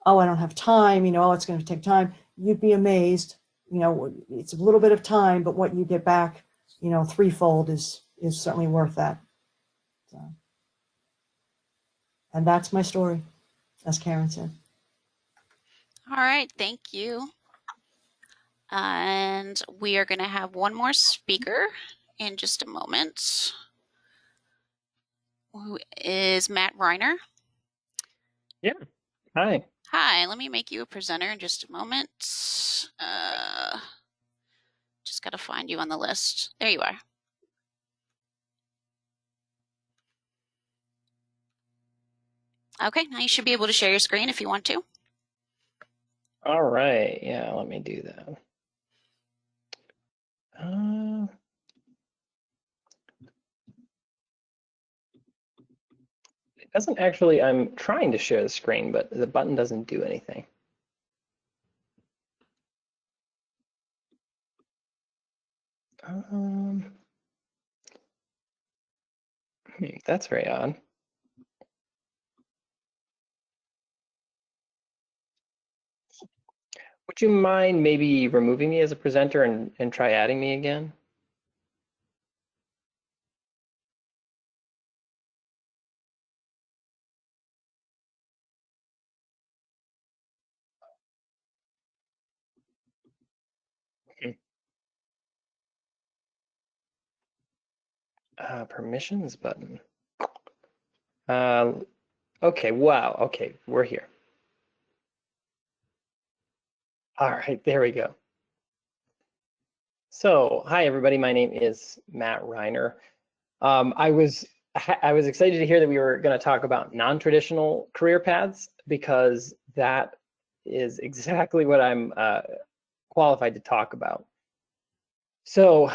Speaker 5: oh, I don't have time, you know, oh, it's going to take time, you'd be amazed. You know, it's a little bit of time, but what you get back, you know, threefold is certainly worth that. So, and that's my story, as Karen said.
Speaker 1: All right, thank you. And we are going to have one more speaker in just a moment, who is Matt Reiner.
Speaker 6: Yeah, hi.
Speaker 1: Hi, let me make you a presenter in just a moment. Just got to find you on the list. There you are. Okay, now you should be able to share your screen if you want to.
Speaker 6: All right, yeah, let me do that. It doesn't actually, I'm trying to share the screen, but the button doesn't do anything. That's very odd. Would you mind maybe removing me as a presenter and try adding me again? Permissions button. Okay, wow, okay, we're here. All right, there we go. So, hi everybody, my name is Matt Reiner. I was excited to hear that we were going to talk about non-traditional career paths, because that is exactly what I'm qualified to talk about. So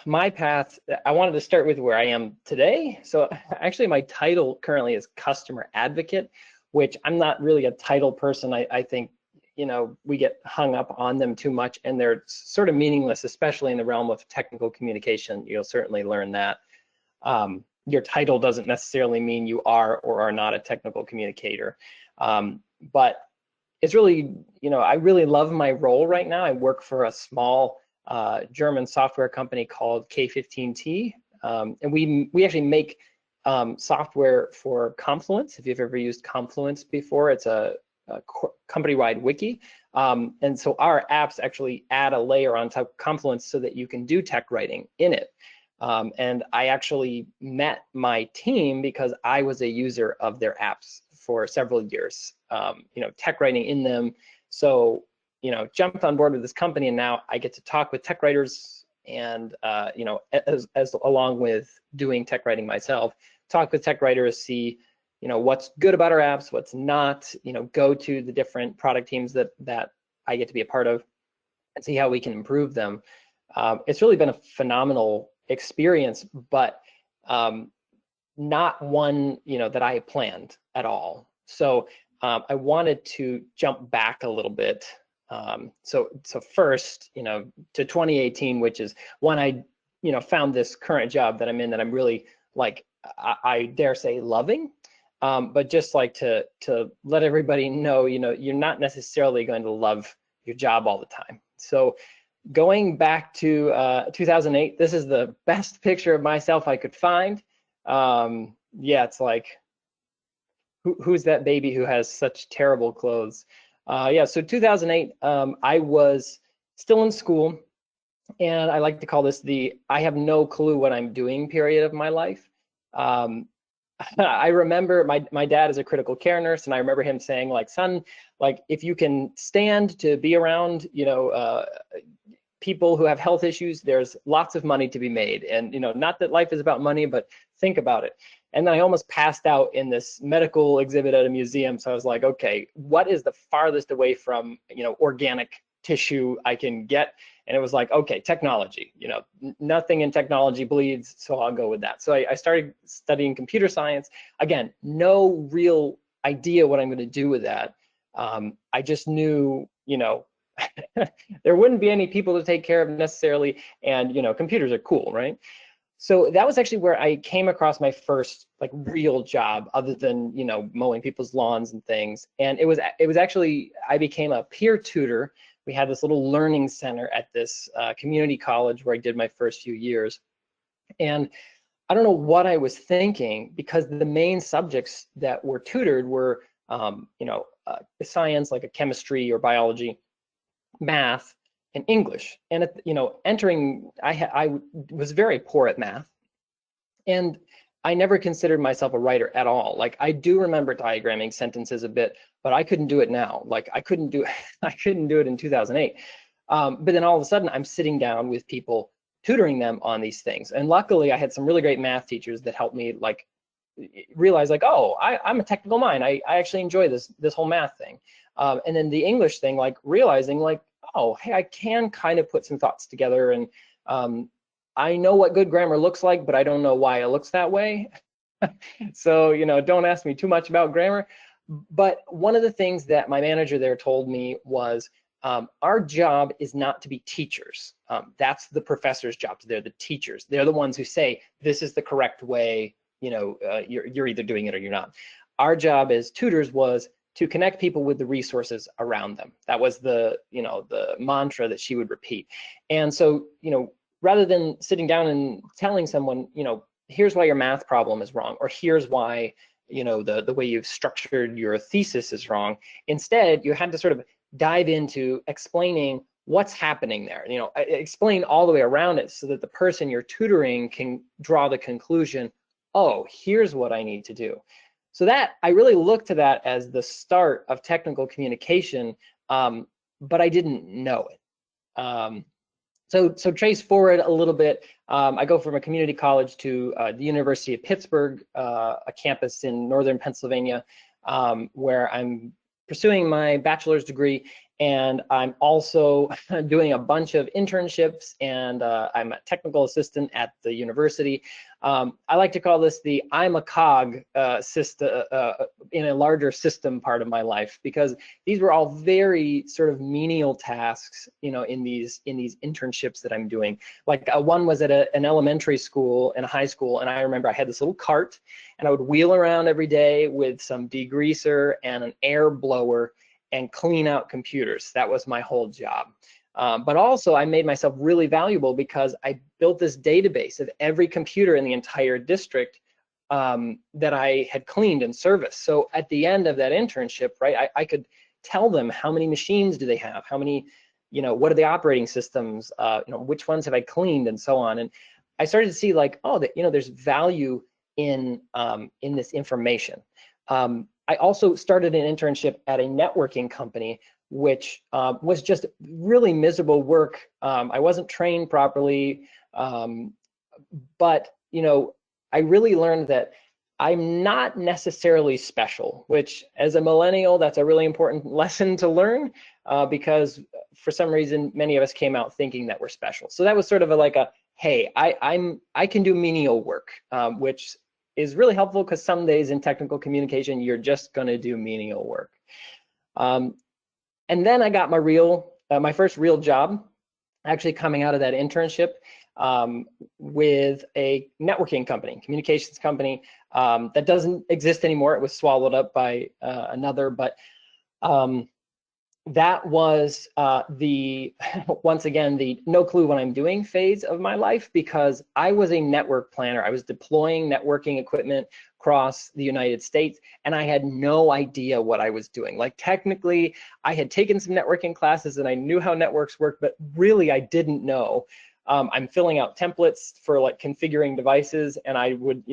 Speaker 6: my path, I wanted to start with where I am today. So actually my title currently is customer advocate, which I'm not really a title person. I think, you know, we get hung up on them too much, and they're sort of meaningless, especially in the realm of technical communication. You'll certainly learn that. Your title doesn't necessarily mean you are or are not a technical communicator. But it's really, you know, I really love my role right now. I work for a small German software company called K15T, and we actually make software for Confluence. If you've ever used Confluence before, it's a company-wide wiki, and so our apps actually add a layer on top of Confluence so that you can do tech writing in it. And I actually met my team because I was a user of their apps for several years, you know, tech writing in them. So, jumped on board with this company, and now I get to talk with tech writers and, as along with doing tech writing myself, talk with tech writers, see, what's good about our apps, what's not, go to the different product teams that I get to be a part of and see how we can improve them. It's really been a phenomenal experience, but not one, that I planned at all. So I wanted to jump back a little bit. So first, to 2018, which is when I, found this current job that I'm in, that I'm really like, I dare say loving. But just like to let everybody know, you're not necessarily going to love your job all the time. So going back to 2008, this is the best picture of myself I could find. Yeah, it's like, who's that baby who has such terrible clothes? Yeah, so 2008, I was still in school, and I like to call this the I have no clue what I'm doing period of my life. I remember my dad is a critical care nurse, and I remember him saying, like, son, like, if you can stand to be around, people who have health issues, there's lots of money to be made. And, not that life is about money, but think about it. And then I almost passed out in this medical exhibit at a museum. So I was like, okay, what is the farthest away from, organic tissue I can get? And it was like, okay, technology, nothing in technology bleeds, so I'll go with that. So I started studying computer science. Again, no real idea what I'm going to do with that. I just knew, there wouldn't be any people to take care of necessarily, and computers are cool, right? So that was actually where I came across my first like real job, other than mowing people's lawns and things. And it was actually, I became a peer tutor. We had this little learning center at this community college where I did my first few years. And I don't know what I was thinking, because the main subjects that were tutored were, science, like a chemistry or biology, math, and English. And entering, I was very poor at math, and I never considered myself a writer at all. Like, I do remember diagramming sentences a bit, but I couldn't do it now. Like, I couldn't do it in 2008. But then all of a sudden, I'm sitting down with people, tutoring them on these things. And luckily, I had some really great math teachers that helped me like realize, like, oh, I'm a technical mind. I actually enjoy this whole math thing. And then the English thing, like realizing, like, oh, hey, I can kind of put some thoughts together, and I know what good grammar looks like, but I don't know why it looks that way. So, don't ask me too much about grammar. But one of the things that my manager there told me was, our job is not to be teachers. That's the professor's job. They're the teachers. They're the ones who say, this is the correct way, you're either doing it or you're not. Our job as tutors was to connect people with the resources around them. That was the mantra that she would repeat. And so, rather than sitting down and telling someone, here's why your math problem is wrong, or here's why, the way you've structured your thesis is wrong. Instead, you had to sort of dive into explaining what's happening there, explain all the way around it, so that the person you're tutoring can draw the conclusion, oh, here's what I need to do. So that, I really looked to that as the start of technical communication, but I didn't know it. So trace forward a little bit, I go from a community college to the University of Pittsburgh, a campus in northern Pennsylvania, where I'm pursuing my bachelor's degree, and I'm also doing a bunch of internships, and I'm a technical assistant at the university. I like to call this the I'm a cog system in a larger system part of my life, because these were all very sort of menial tasks, in these internships that I'm doing. Like one was at an elementary school and a high school, and I remember I had this little cart, and I would wheel around every day with some degreaser and an air blower and clean out computers. That was my whole job. But also, I made myself really valuable because I built this database of every computer in the entire district that I had cleaned and serviced. So at the end of that internship, right, I could tell them how many machines do they have, how many, what are the operating systems, which ones have I cleaned, and so on. And I started to see, like, oh, that there's value in this information. I also started an internship at a networking company which was just really miserable work. I wasn't trained properly, but I really learned that I'm not necessarily special, which as a millennial, that's a really important lesson to learn, because for some reason, many of us came out thinking that we're special. So that was sort of like a, hey, I can do menial work, which is really helpful because some days in technical communication, you're just gonna do menial work. And then I got my first real job, actually coming out of that internship, with a networking company, communications company, that doesn't exist anymore. It was swallowed up by another, but that was once again, the no clue what I'm doing phase of my life, because I was a network planner. I was deploying networking equipment across the United States, and I had no idea what I was doing. Like, technically, I had taken some networking classes and I knew how networks work, but really I didn't know. I'm filling out templates for like configuring devices, and I would,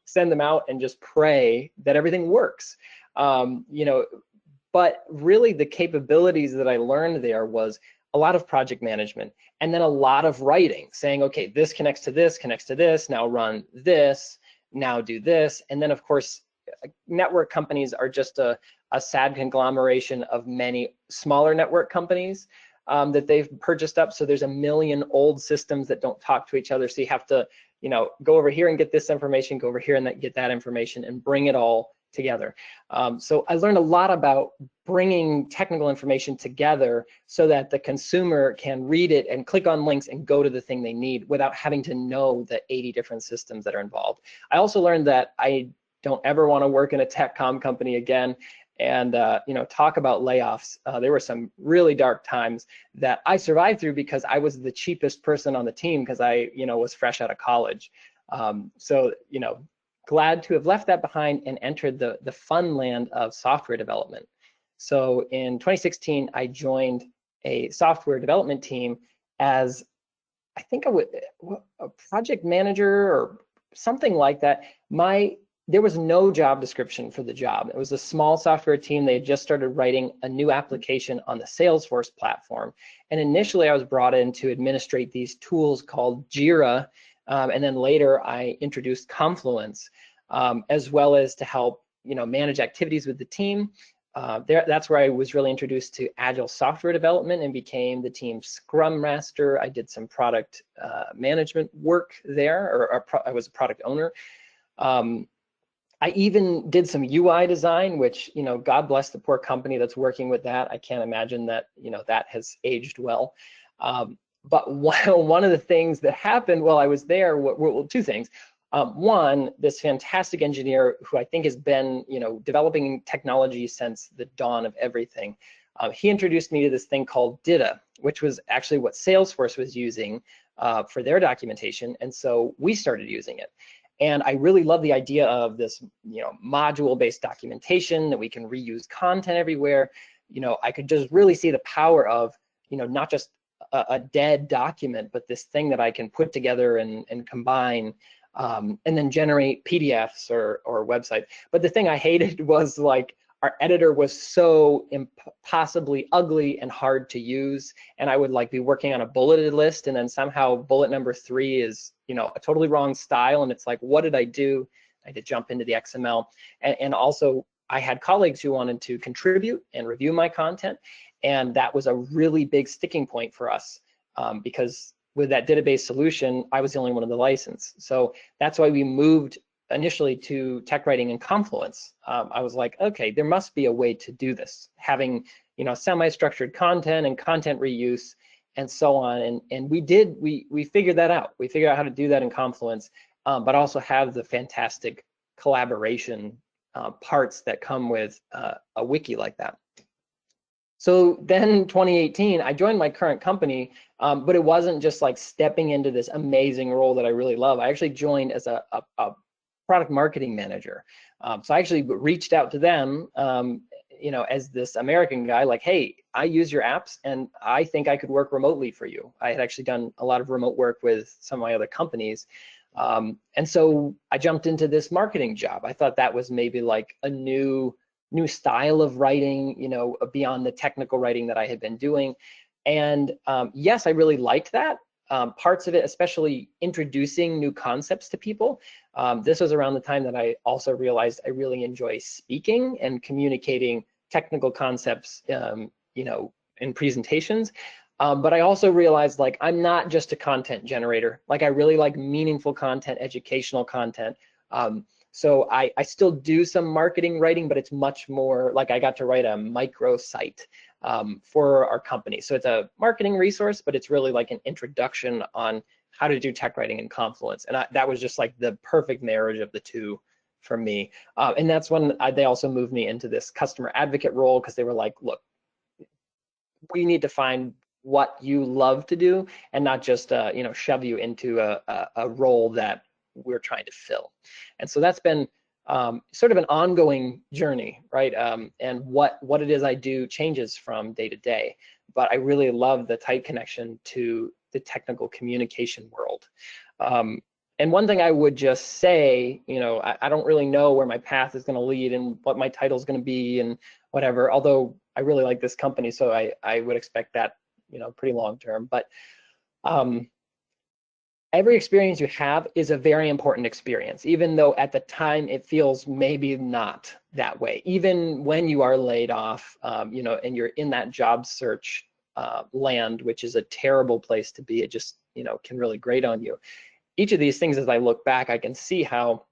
Speaker 6: send them out and just pray that everything works. But really the capabilities that I learned there was a lot of project management, and then a lot of writing, saying, okay, this connects to this, now run this, now do this. And then of course, network companies are just a sad conglomeration of many smaller network companies that they've purchased up. So there's a million old systems that don't talk to each other. So you have to, go over here and get this information, go over here and get that information, and bring it all together. So I learned a lot about bringing technical information together so that the consumer can read it and click on links and go to the thing they need without having to know the 80 different systems that are involved. I also learned that I don't ever want to work in a tech comm company again. And talk about layoffs. There were some really dark times that I survived through because I was the cheapest person on the team, because I was fresh out of college. So glad to have left that behind and entered the fun land of software development. So in 2016, I joined a software development team as, I think a project manager or something like that. There was no job description for the job. It was a small software team. They had just started writing a new application on the Salesforce platform. And initially I was brought in to administrate these tools called Jira. And then later I introduced Confluence, as well as to help, manage activities with the team. That's where I was really introduced to agile software development and became the team's Scrum Master. I did some product management work there, or I was a product owner. I even did some UI design, which, God bless the poor company that's working with that. I can't imagine that, that has aged well. But one of the things that happened while I was there, well, two things. One, this fantastic engineer who I think has been, developing technology since the dawn of everything. He introduced me to this thing called DITA, which was actually what Salesforce was using for their documentation. And so we started using it. And I really love the idea of this, module-based documentation that we can reuse content everywhere. I could just really see the power of, not just a dead document, but this thing that I can put together and combine, and then generate PDFs or websites. But the thing I hated was, like, our editor was so impossibly ugly and hard to use. And I would be working on a bulleted list, and then somehow bullet number 3 is, a totally wrong style. And it's like, what did I do? I had to jump into the XML. And also I had colleagues who wanted to contribute and review my content. And that was a really big sticking point for us, because with that database solution, I was the only one of the license. So that's why we moved initially to tech writing and Confluence. I was like, okay, there must be a way to do this, having, semi-structured content and content reuse and so on. And we figured that out. We figured out how to do that in Confluence, but also have the fantastic collaboration parts that come with a wiki like that. So then 2018, I joined my current company, but it wasn't just like stepping into this amazing role that I really love. I actually joined as a product marketing manager. So I actually reached out to them, as this American guy, like, hey, I use your apps and I think I could work remotely for you. I had actually done a lot of remote work with some of my other companies. And so I jumped into this marketing job. I thought that was maybe like a new new style of writing, you know, beyond the technical writing that I had been doing. And yes, I really liked that. Parts of it, especially introducing new concepts to people. This was around the time that I also realized I really enjoy speaking and communicating technical concepts, you know, in presentations. But I also realized, like, I'm not just a content generator. Like, I really like meaningful content, educational content. So I still do some marketing writing, but it's much more like I got to write a micro site for our company. So it's a marketing resource, but it's really like an introduction on how to do tech writing in Confluence. And that was just like the perfect marriage of the two for me. And that's when they also moved me into this customer advocate role, because they were like, look, we need to find what you love to do and not just you know, shove you into a role that we're trying to fill. And so that's been sort of an ongoing journey, right? And what it is I do changes from day to day, but I really love the tight connection to the technical communication world. And one thing I would just say, you know, I don't really know where my path is going to lead and what my title is going to be and whatever, although I really like this company, so I would expect that, you know, pretty long term. But every experience you have is a very important experience, even though at the time it feels maybe not that way. Even when you are laid off, you know, and you're in that job search land, which is a terrible place to be, it just, you know, can really grate on you. Each of these things, as I look back, I can see how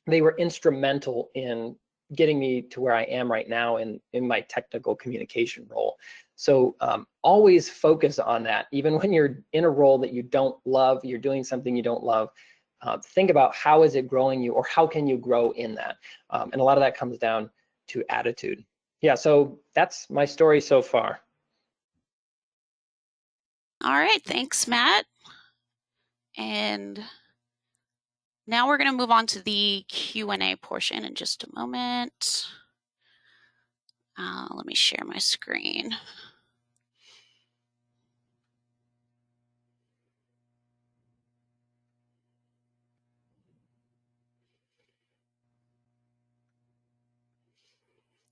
Speaker 6: they were instrumental in getting me to where I am right now in my technical communication role. So always focus on that. Even when you're in a role that you don't love, you're doing something you don't love, think about how is it growing you, or how can you grow in that? And a lot of that comes down to attitude. Yeah, so that's my story so far.
Speaker 1: All right, thanks, Matt. And now we're going to move on to the Q&A portion in just a moment. Let me share my screen.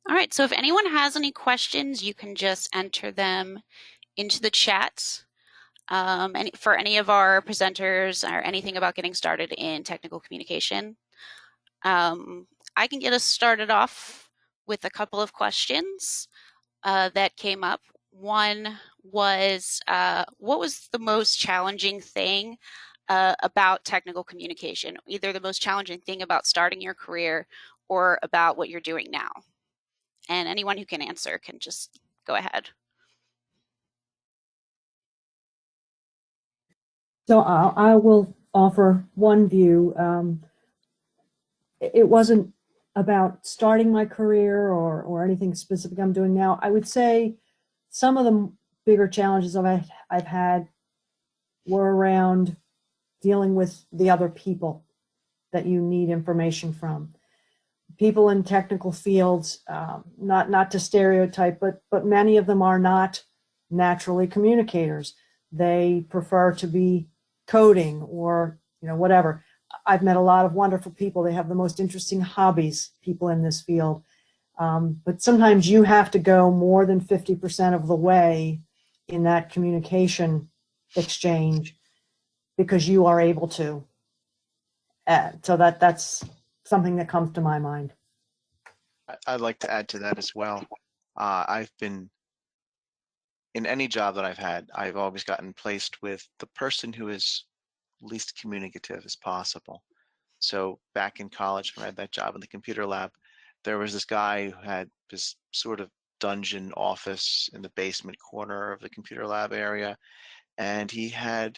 Speaker 1: All right, so if anyone has any questions, you can just enter them into the chat. And for any of our presenters or anything about getting started in technical communication. I can get us started off with a couple of questions that came up. One was, what was the most challenging thing about technical communication? Either the most challenging thing about starting your career or about what you're doing now. And anyone who can answer can just go ahead.
Speaker 5: So I will offer one view. It wasn't about starting my career or anything specific I'm doing now. I would say some of the bigger challenges I've had were around dealing with the other people that you need information from. People in technical fields, not to stereotype, but many of them are not naturally communicators. They prefer to be coding or, you know, whatever. I've met a lot of wonderful people. They have the most interesting hobbies, people in this field. But sometimes you have to go more than 50% of the way in that communication exchange because you are able to. So that's something that comes to my mind.
Speaker 3: I'd like to add to that as well. I've been, in any job that I've had, I've always gotten placed with the person who is least communicative as possible. So back in college, when I had that job in the computer lab, there was this guy who had this sort of dungeon office in the basement corner of the computer lab area. And he had,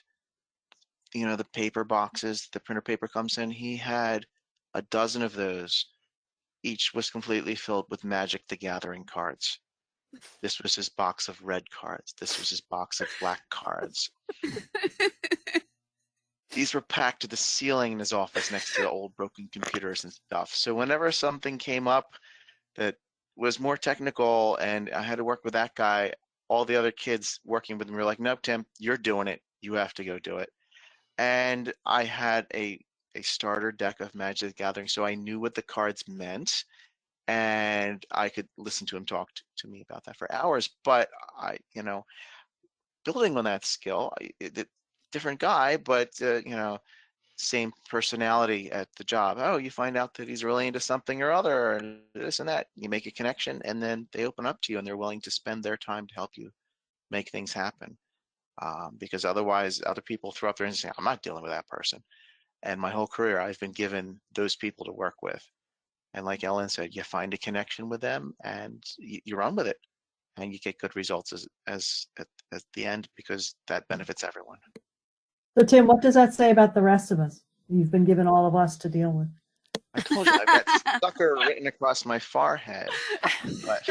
Speaker 3: you know, the paper boxes, the printer paper comes in. He had a dozen of those. Each was completely filled with Magic the Gathering cards. This was his box of red cards. This was his box of black cards. These were packed to the ceiling in his office next to the old broken computers and stuff. So whenever something came up that was more technical and I had to work with that guy, all the other kids working with him were like, nope, Tim, you're doing it. You have to go do it. And I had a starter deck of Magic the Gathering, so I knew what the cards meant. and I could listen to him talk to me about that for hours. But building on that skill, different guy, but same personality at the job. Oh, you find out that he's really into something or other, and this and that. You make a connection, and then they open up to you, and they're willing to spend their time to help you make things happen. Because otherwise, other people throw up their hands and say, "I'm not dealing with that person." And my whole career, I've been given those people to work with. And like Ellen said, you find a connection with them, and you run with it, and you get good results as at the end, because that benefits everyone.
Speaker 5: So Tim, what does that say about the rest of us? You've been given all of us to deal with.
Speaker 3: I told you I've got sucker written across my forehead. But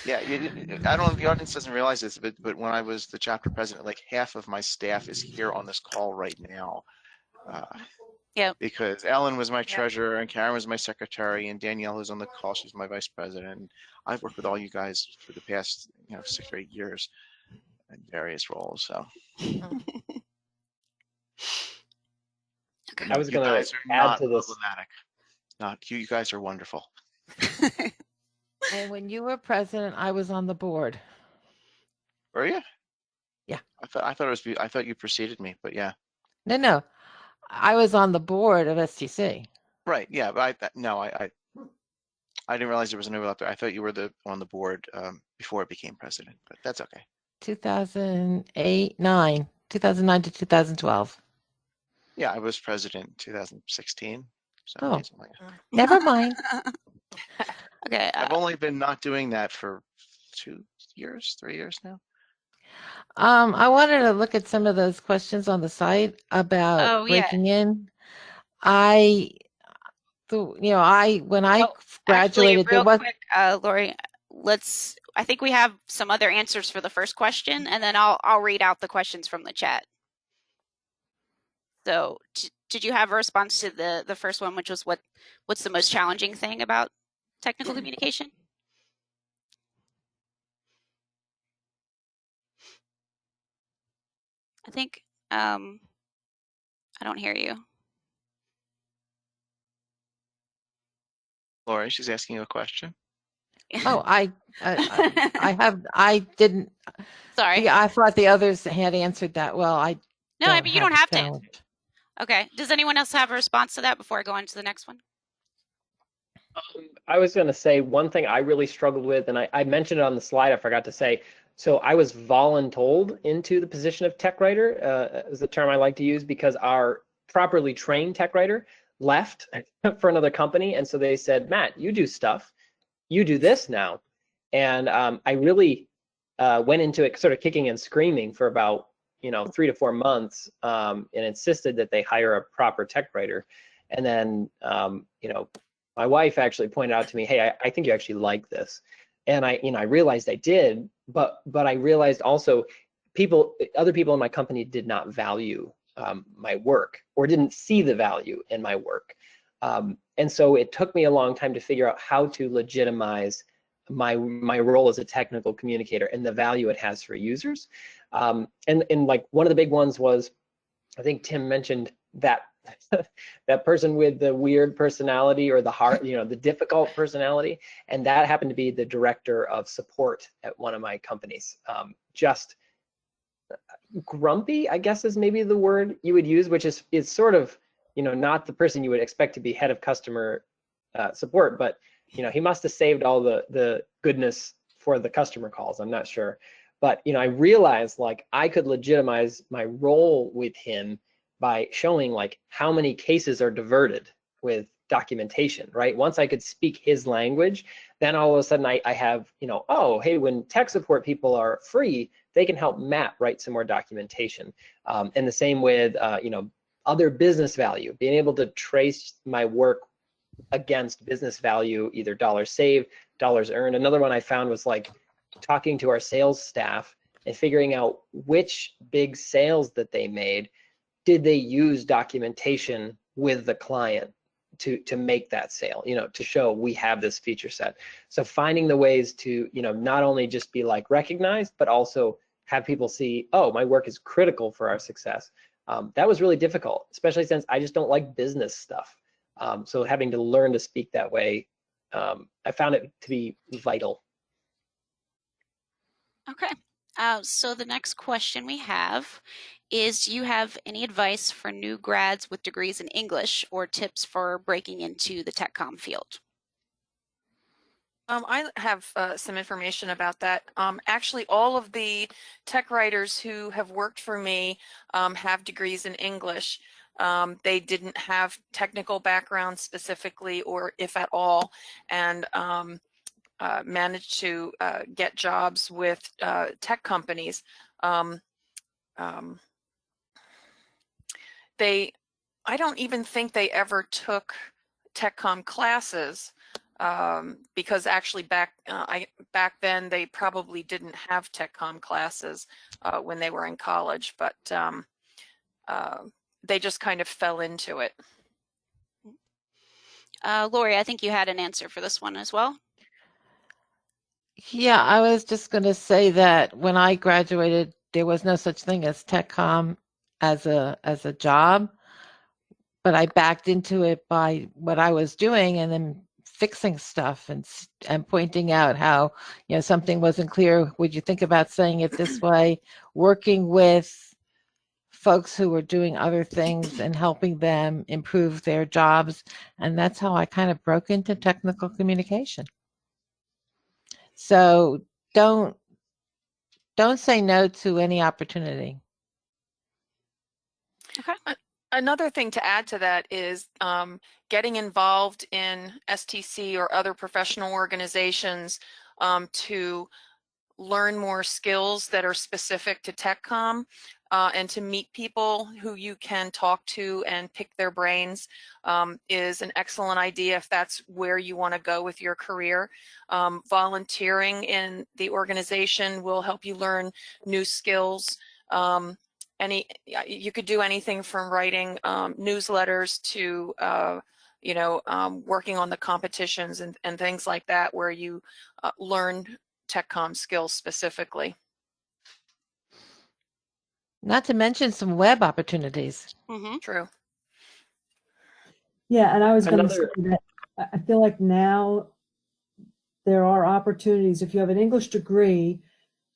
Speaker 3: yeah, I don't know if the audience doesn't realize this, but when I was the chapter president, like half of my staff is here on this call right now.
Speaker 1: Yeah.
Speaker 3: Because Ellen was my treasurer, and Karen was my secretary, and Danielle, who's on the call, she's my vice president. And I've worked with all you guys for the past 6 or 8 years in various roles. So.
Speaker 6: I was going to add to this.
Speaker 3: Not you guys are wonderful.
Speaker 2: And when you were president, I was on the board.
Speaker 3: Were you?
Speaker 2: Yeah.
Speaker 3: I thought you preceded me, but yeah.
Speaker 2: No. I was on the board of STC.
Speaker 3: Right. Yeah, but I didn't realize there was an overlap there. I thought you were on the board before I became president, but that's okay.
Speaker 2: 2009 to 2012.
Speaker 3: Yeah, I was president in 2016. So
Speaker 2: Oh, never mind.
Speaker 1: Okay.
Speaker 3: I've only been not doing that for 3 years now.
Speaker 2: I wanted to look at some of those questions on the site about breaking in. When I graduated,
Speaker 1: actually, real quick, Lori, I think we have some other answers for the first question, and then I'll read out the questions from the chat. So, did you have a response to the first one, which was what's the most challenging thing about technical communication? I think I don't hear you.
Speaker 3: Lori, she's asking you a question.
Speaker 2: Oh, I didn't.
Speaker 1: Sorry.
Speaker 2: Yeah, I thought the others had answered that well.
Speaker 1: No, I mean, you don't have to answer. Okay. Does anyone else have a response to that before I go on to the next one?
Speaker 6: I was going to say one thing I really struggled with, and I mentioned it on the slide, I forgot to say. So I was voluntold into the position of tech writer, is the term I like to use, because our properly trained tech writer left for another company. And so they said, Matt, you do stuff. You do this now. And I really went into it sort of kicking and screaming for about 3 to 4 months, and insisted that they hire a proper tech writer. And then my wife actually pointed out to me, hey, I think you actually like this. And I realized I did, but I realized also other people in my company did not value my work, or didn't see the value in my work. And so it took me a long time to figure out how to legitimize my role as a technical communicator and the value it has for users. And like one of the big ones was, I think Tim mentioned that that person with the weird personality, or the difficult personality, and that happened to be the director of support at one of my companies. Just grumpy, I guess, is maybe the word you would use, which is sort of not the person you would expect to be head of customer support, but he must have saved all the goodness for the customer calls. I'm not sure, but I realized like I could legitimize my role with him by showing like how many cases are diverted with documentation, right? Once I could speak his language, then all of a sudden I have, oh, hey, when tech support people are free, they can help Matt write some more documentation. And the same with, other business value, being able to trace my work against business value, either dollars saved, dollars earned. Another one I found was like talking to our sales staff and figuring out which big sales that they made, did they use documentation with the client to make that sale, to show we have this feature set. So finding the ways to, not only just be like recognized, but also have people see, oh, my work is critical for our success. That was really difficult, especially since I just don't like business stuff. So having to learn to speak that way I found it to be vital.
Speaker 1: Okay. So the next question we have is, do you have any advice for new grads with degrees in English or tips for breaking into the tech comm field?
Speaker 4: I have some information about that. Actually, all of the tech writers who have worked for me have degrees in English. They didn't have technical background specifically, or if at all, and managed to get jobs with tech companies. I don't even think they ever took tech comm classes, because actually back then they probably didn't have tech comm classes when they were in college, but they just kind of fell into it.
Speaker 1: Lori, I think you had an answer for this one as well.
Speaker 2: Yeah, I was just going to say that when I graduated, there was no such thing as tech comm as a job, but I backed into it by what I was doing and then fixing stuff and pointing out how, you know, something wasn't clear. Would you think about saying it this way? Working with folks who were doing other things and helping them improve their jobs. And that's how I kind of broke into technical communication. So don't say no to any opportunity.
Speaker 1: Okay.
Speaker 4: Another thing to add to that is getting involved in STC or other professional organizations to learn more skills that are specific to tech comm, and to meet people who you can talk to and pick their brains is an excellent idea if that's where you want to go with your career. Volunteering in the organization will help you learn new skills. You could do anything from writing newsletters to working on the competitions and things like that, where you learn tech comm skills specifically.
Speaker 2: Not to mention some web opportunities.
Speaker 1: Mm-hmm.
Speaker 4: True.
Speaker 5: Yeah, and I was going to say
Speaker 6: Another-
Speaker 5: that I feel like now there are opportunities if you have an English degree,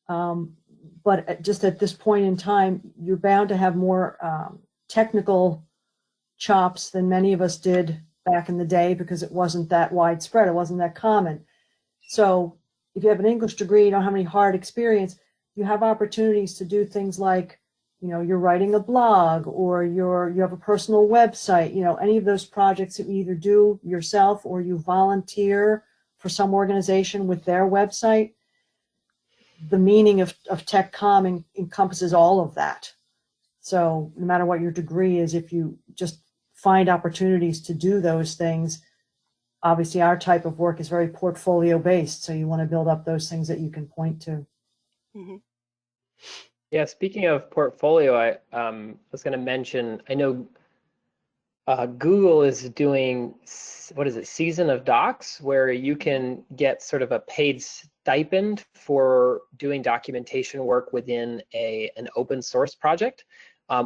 Speaker 5: but just at this point in time, you're bound to have more technical chops than many of us did back in the day, because it wasn't that widespread, it wasn't that common. So if you have an English degree, you don't have any hard experience, you have opportunities to do things like, you know, you're writing a blog, or you have a personal website, you know, any of those projects that you either do yourself or you volunteer for some organization with their website. The meaning of tech comm encompasses all of that. So no matter what your degree is, if you just find opportunities to do those things, obviously our type of work is very portfolio based. So you want to build up those things that you can point to.
Speaker 1: Mm-hmm.
Speaker 6: Yeah, speaking of portfolio, I was going to mention, I know Google is doing, what is it, Season of Docs, where you can get sort of a paid stipend for doing documentation work within an open source project,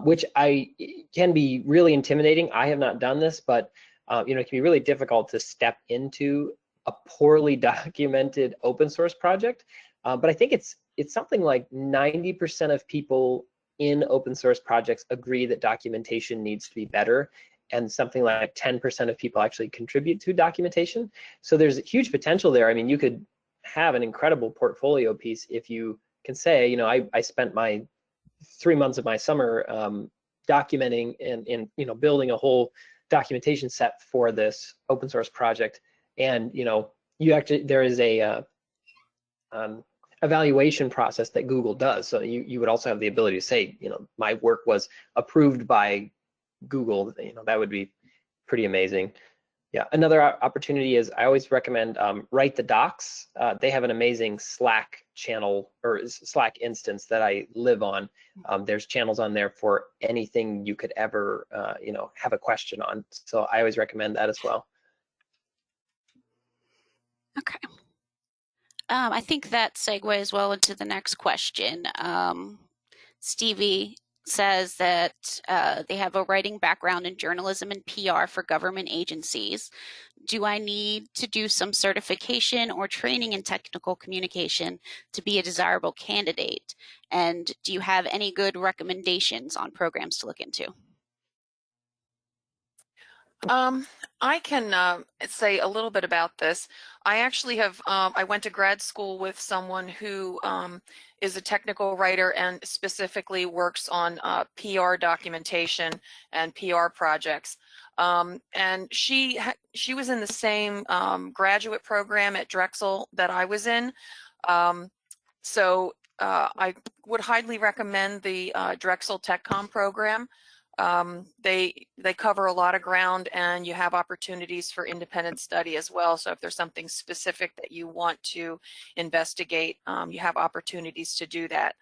Speaker 6: which can be really intimidating. I have not done this, but it can be really difficult to step into a poorly documented open source project. But I think it's something like 90% of people in open source projects agree that documentation needs to be better, and something like 10% of people actually contribute to documentation. So there's huge potential there. I mean, you could have an incredible portfolio piece if you can say, I spent my 3 months of my summer documenting and building a whole documentation set for this open source project. And there is a evaluation process that Google does. So you would also have the ability to say, my work was approved by Google. That would be pretty amazing. Yeah, another opportunity is, I always recommend Write the Docs. They have an amazing Slack channel or Slack instance that I live on. There's channels on there for anything you could ever have a question on. So I always recommend that as well.
Speaker 1: Okay. I think that segues well into the next question. Stevie, says that they have a writing background in journalism and PR for government agencies. Do I need to do some certification or training in technical communication to be a desirable candidate? And do you have any good recommendations on programs to look into?
Speaker 4: I can say a little bit about this. I actually have, I went to grad school with someone who is a technical writer and specifically works on PR documentation and PR projects. And she was in the same graduate program at Drexel that I was in. So I would highly recommend the Drexel TechCom program. They cover a lot of ground, and you have opportunities for independent study as well. So if there's something specific that you want to investigate, you have opportunities to do that.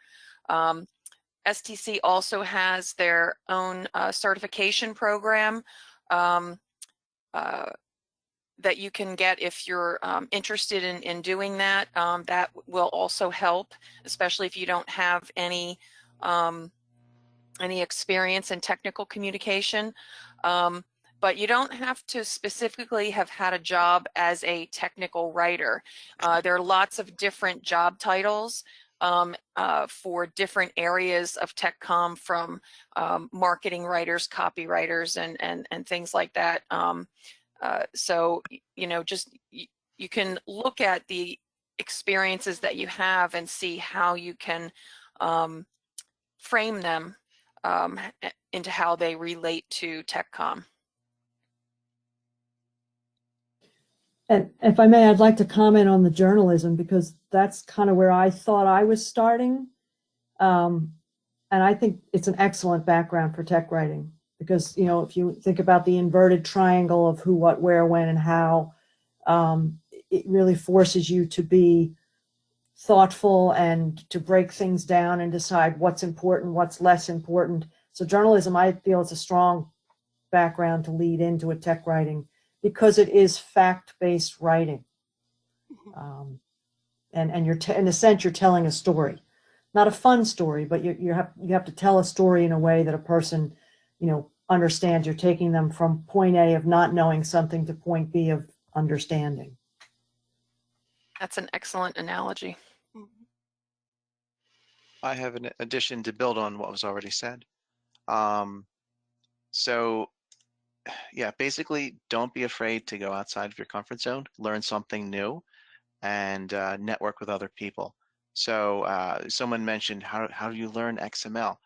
Speaker 4: STC also has their own certification program that you can get if you're interested in doing that. That will also help, especially if you don't have any experience in technical communication. But you don't have to specifically have had a job as a technical writer. There are lots of different job titles for different areas of tech comm, from marketing writers, copywriters, and things like that. So, you know, just you can look at the experiences that you have and see how you can frame them into how they relate to tech comm.
Speaker 5: And if I may, I'd like to comment on the journalism, because that's kind of where I thought I was starting. And I think it's an excellent background for tech writing, because, you know, if you think about the inverted triangle of who, what, where, when, and how, it really forces you to be thoughtful and to break things down and decide what's important, what's less important. So journalism, I feel, is a strong background to lead into a tech writing, because it is fact-based writing. And you're in a sense, you're telling a story, not a fun story, but you have to tell a story in a way that a person, you know, understands. You're taking them from point A of not knowing something to point B of understanding.
Speaker 4: That's an excellent analogy.
Speaker 3: I have an addition to build on what was already said. So yeah, basically, don't be afraid to go outside of your comfort zone, learn something new, and network with other people. So someone mentioned, how do you learn XML?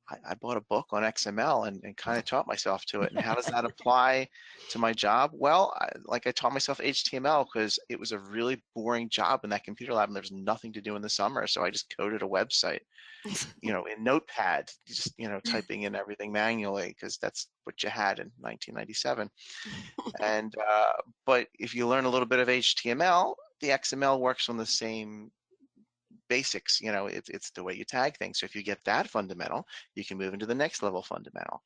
Speaker 3: I bought a book on XML and kind of taught myself to it. And how does that apply to my job? Well, I taught myself HTML because it was a really boring job in that computer lab, and there was nothing to do in the summer. So I just coded a website, you know, in Notepad, just, you know, typing in everything manually, because that's what you had in 1997. And but if you learn a little bit of HTML, the XML works on the same basics. You know, it's the way you tag things. So if you get that fundamental, you can move into the next level fundamental.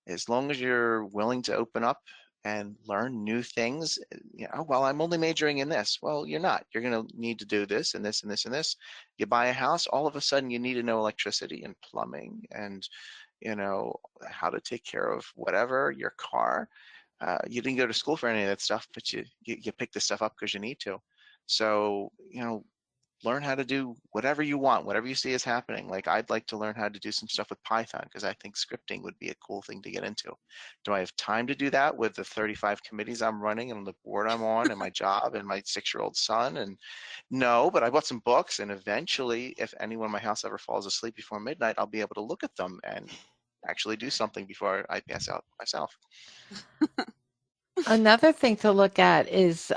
Speaker 3: As long as you're willing to open up and learn new things, you know, well, I'm only majoring in this. Well, you're not. You're going to need to do this and this and this and this. You buy a house, all of a sudden you need to know electricity and plumbing and, you know, how to take care of whatever, your car. You didn't go to school for any of that stuff, but you pick this stuff up because you need to. So, you know, learn how to do whatever you want, whatever you see is happening. Like, I'd like to learn how to do some stuff with Python, because I think scripting would be a cool thing to get into. Do I have time to do that with the 35 committees I'm running and the board I'm on and my job and my 6-year-old son? And no, but I bought some books, and eventually, if anyone in my house ever falls asleep before midnight, I'll be able to look at them and actually do something before I pass out myself.
Speaker 2: Another thing to look at is,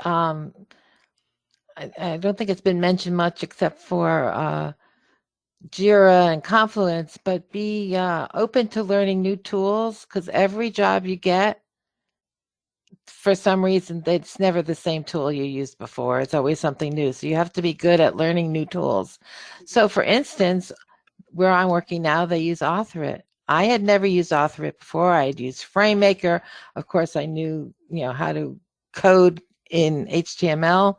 Speaker 2: I don't think it's been mentioned much except for Jira and Confluence, but be open to learning new tools, because every job you get, for some reason, it's never the same tool you used before. It's always something new. So you have to be good at learning new tools. So for instance, where I'm working now, they use Authorit. I had never used Authorit before. I had used FrameMaker. Of course, I knew, you know, how to code in HTML,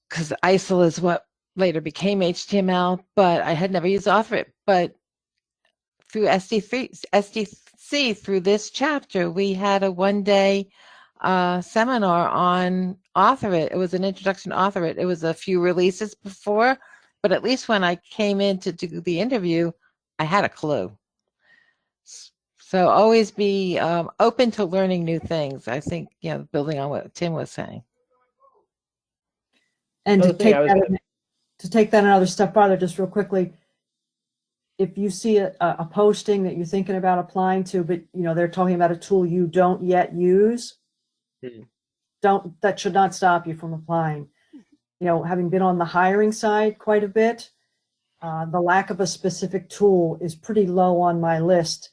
Speaker 2: because ISIL is what later became HTML, but I had never used Authorit. But through STC through this chapter, we had a one-day seminar on Author It. It was an introduction to Author It. It was a few releases before, but at least when I came in to do the interview, I had a clue. So always be open to learning new things. I think, building on what Tim was saying.
Speaker 5: And to take that another step farther, just real quickly, if you see a posting that you're thinking about applying to, but they're talking about a tool you don't yet use, that should not stop you from applying. Having been on the hiring side quite a bit, the lack of a specific tool is pretty low on my list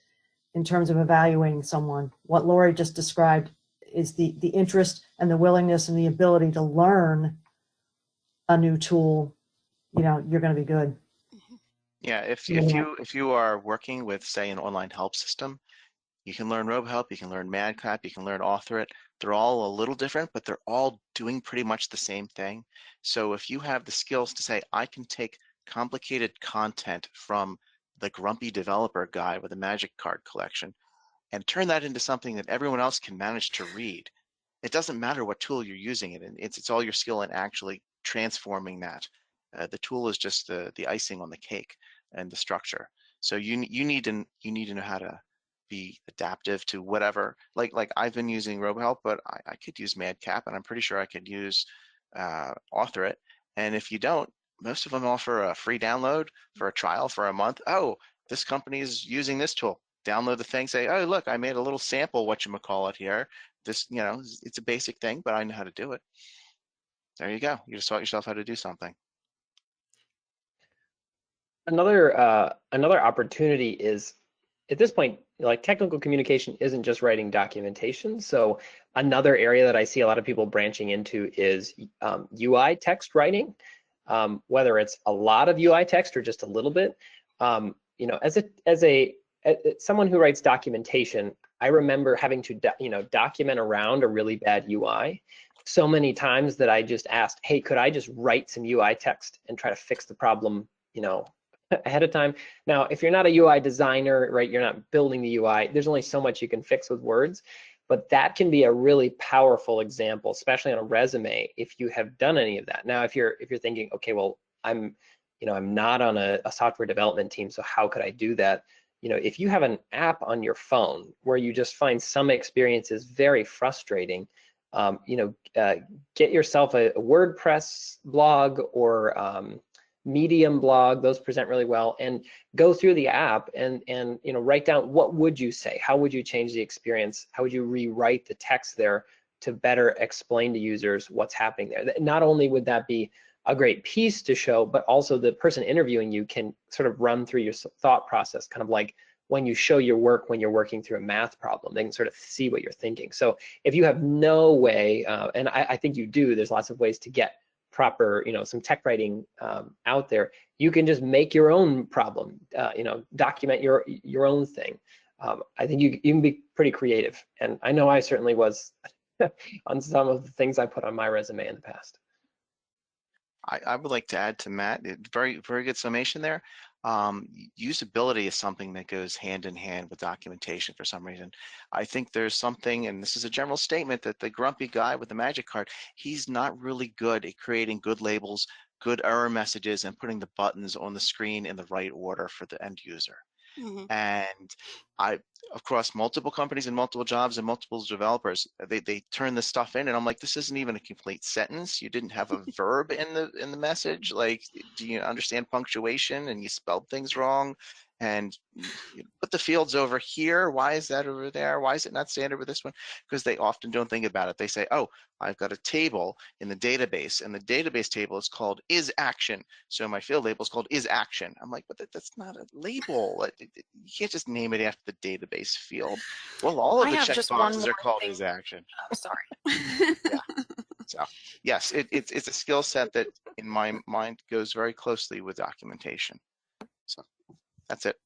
Speaker 5: in terms of evaluating someone. What Lori just described is the interest and the willingness and the ability to learn a new tool. You're going to be good.
Speaker 3: Yeah, if you are working with, say, an online help system, you can learn RoboHelp, you can learn Madcap, you can learn Author It. They're all a little different, but they're all doing pretty much the same thing. So if you have the skills to say, I can take complicated content from the grumpy developer guy with a magic card collection and turn that into something that everyone else can manage to read, it doesn't matter what tool you're using it in. It's all your skill in actually transforming that. The tool is just the icing on the cake and the structure. So you need to know how to be adaptive to whatever. Like I've been using RoboHelp, but I could use Madcap, and I'm pretty sure I could use Author It. And if you don't, most of them offer a free download for a trial for a month. Oh, this company is using this tool. Download the thing, say, oh, look, I made a little sample, whatchamacallit here. This, it's a basic thing, but I know how to do it. There you go. You just taught yourself how to do something.
Speaker 6: Another opportunity is, at this point, like, technical communication isn't just writing documentation. So another area that I see a lot of people branching into is UI text writing, whether it's a lot of UI text or just a little bit. As someone who writes documentation, I remember having to document around a really bad UI so many times that I just asked, hey, could I just write some UI text and try to fix the problem, ahead of time. Now, if you're not a UI designer, right, you're not building the UI, there's only so much you can fix with words, but that can be a really powerful example, especially on a resume, if you have done any of that. Now, if you're thinking, okay, well, I'm not on a software development team, so how could I do that? If you have an app on your phone where you just find some experiences very frustrating, get yourself a WordPress blog or Medium blog. Those present really well, and go through the app and write down, what would you say? How would you change the experience? How would you rewrite the text there to better explain to users what's happening there? Not only would that be a great piece to show, but also the person interviewing you can sort of run through your thought process, kind of like when you show your work when you're working through a math problem. They can sort of see what you're thinking. So if you have no way, and I think you do, there's lots of ways to get proper, some tech writing out there, you can just make your own problem, document your own thing. I think you can be pretty creative, and I know I certainly was on some of the things I put on my resume in the past.
Speaker 3: I would like to add to Matt, very, very good summation there. Usability is something that goes hand in hand with documentation for some reason. I think there's something, and this is a general statement, that the grumpy guy with the magic card, he's not really good at creating good labels, good error messages, and putting the buttons on the screen in the right order for the end user. Mm-hmm. And across multiple companies and multiple jobs and multiple developers, they turn this stuff in, and I'm like, this isn't even a complete sentence. You didn't have a verb in the message. Like, do you understand punctuation? And you spelled things wrong. And you put the fields over here. Why is that over there? Why is it not standard with this one? Because they often don't think about it. They say, oh, I've got a table in the database, and the database table is called is action. So my field label is called is action. I'm like, but that's not a label. You can't just name it after the database field. Well, all of the checkboxes are called is action.
Speaker 4: I'm sorry.
Speaker 3: Yeah. So yes, it's a skill set that in my mind goes very closely with documentation. So that's it.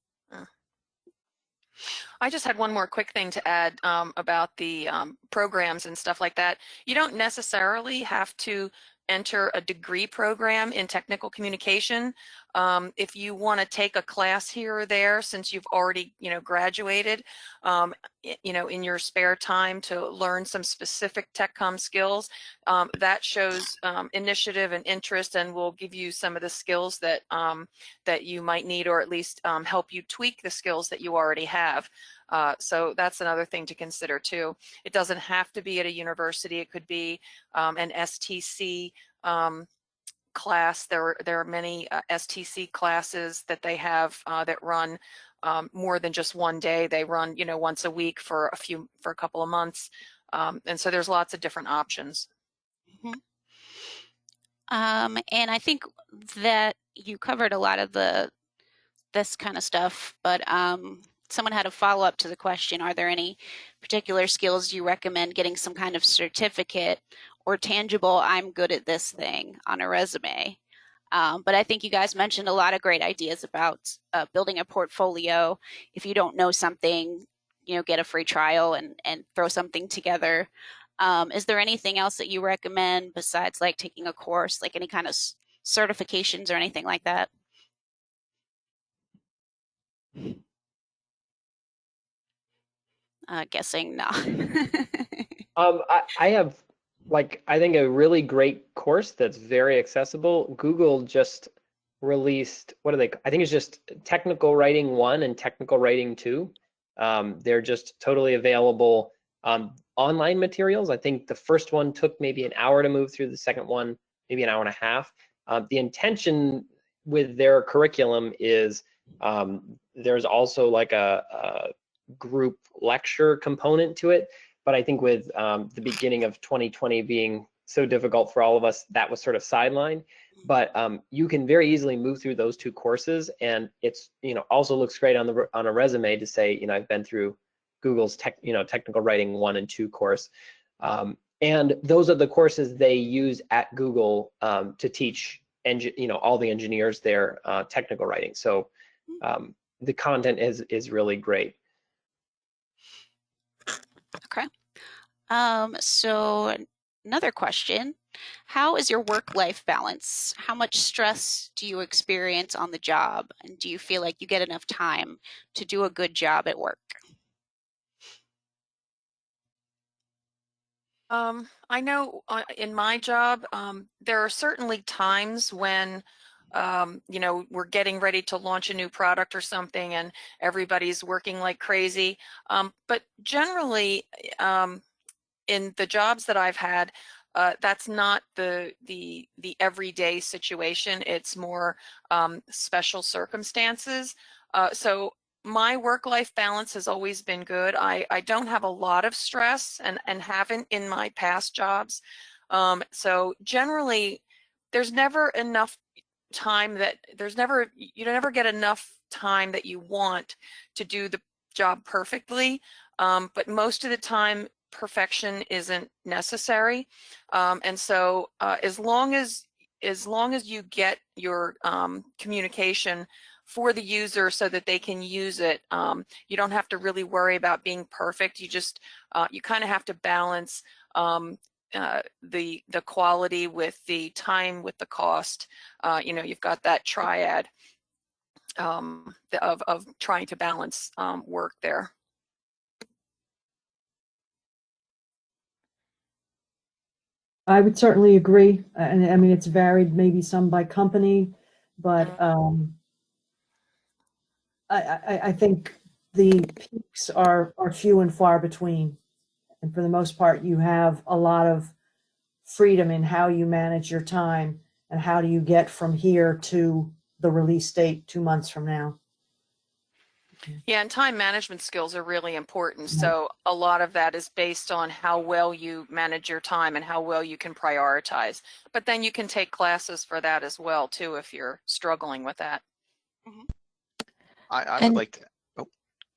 Speaker 4: I just had one more quick thing to add about the programs and stuff like that. You don't necessarily have to enter a degree program in technical communication. If you want to take a class here or there, since you've already, graduated, in your spare time to learn some specific tech comm skills, that shows initiative and interest, and will give you some of the skills that that you might need, or at least help you tweak the skills that you already have. So that's another thing to consider too. It doesn't have to be at a university. It could be an STC class. There are many STC classes that they have that run more than just one day. They run, once a week for a couple of months, and so there's lots of different options.
Speaker 1: Mm-hmm. And I think that you covered a lot of this kind of stuff, but someone had a follow-up to the question: are there any particular skills you recommend getting some kind of certificate or tangible "I'm good at this" thing on a resume? But I think you guys mentioned a lot of great ideas about building a portfolio. If you don't know something, get a free trial and throw something together. Is there anything else that you recommend besides like taking a course, like any kind of certifications or anything like that? Guessing no.
Speaker 6: I have, I think, a really great course that's very accessible. Google just released, I think it's just Technical Writing 1 and Technical Writing 2. They're just totally available online materials. I think the first one took maybe an hour to move through, the second one maybe an hour and a half. The intention with their curriculum is there's also like a group lecture component to it, but I think with the beginning of 2020 being so difficult for all of us, that was sort of sidelined. But you can very easily move through those two courses, and it's also looks great on a resume to say I've been through Google's Technical Writing 1 and 2 course, and those are the courses they use at Google to teach all the engineers their technical writing. So the content is really great.
Speaker 1: Okay. So another question: how is your work-life balance? How much stress do you experience on the job? And do you feel like you get enough time to do a good job at work?
Speaker 4: I know in my job, there are certainly times when, we're getting ready to launch a new product or something and everybody's working like crazy. But generally, in the jobs that I've had, that's not the everyday situation. It's more special circumstances. So my work-life balance has always been good. I don't have a lot of stress and haven't in my past jobs. So generally, there's never enough time you never get enough time that you want to do the job perfectly. But most of the time, perfection isn't necessary. And so as long as you get your communication for the user so that they can use it, you don't have to really worry about being perfect. You just you kind of have to balance the quality with the time with the cost. You've got that triad of trying to balance work there.
Speaker 5: I would certainly agree. And I mean, it's varied, maybe some by company, but I think the peaks are few and far between. And for the most part, you have a lot of freedom in how you manage your time and how do you get from here to the release date 2 months from now.
Speaker 4: Yeah, and time management skills are really important. So a lot of that is based on how well you manage your time and how well you can prioritize. But then you can take classes for that as well, too, if you're struggling with that.
Speaker 1: Mm-hmm.
Speaker 3: I would like to,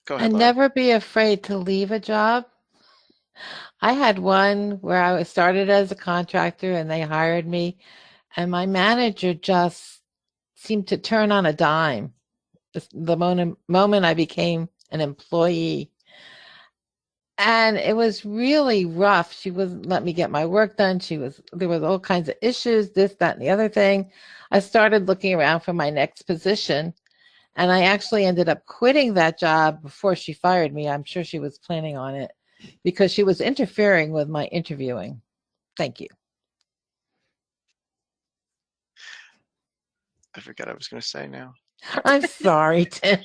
Speaker 3: go ahead,
Speaker 2: And
Speaker 3: Laura.
Speaker 2: never be afraid to leave a job. I had one where I started as a contractor and they hired me, and my manager just seemed to turn on a dime the moment I became an employee. And it was really rough. She wouldn't let me get my work done. There was all kinds of issues, this, that, and the other thing. I started looking around for my next position, and I actually ended up quitting that job before she fired me. I'm sure she was planning on it because she was interfering with my interviewing. Thank you.
Speaker 3: I forgot I was going to say now.
Speaker 2: I'm sorry, Tim.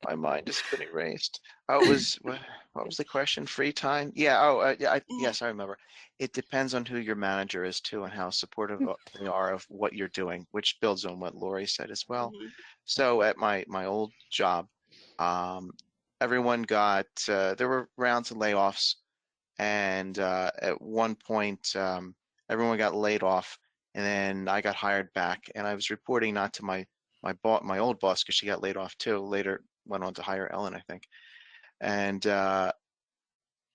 Speaker 3: My mind has been erased. Oh, it was what was the question? Free time? Yeah. Oh, yeah. Yes, I remember. It depends on who your manager is too, and how supportive they are of what you're doing, which builds on what Lori said as well. So at my old job, everyone got there were rounds of layoffs, and at one point, everyone got laid off, and then I got hired back, and I was reporting not to my old boss because she got laid off too. Later went on to hire Ellen, I think. And I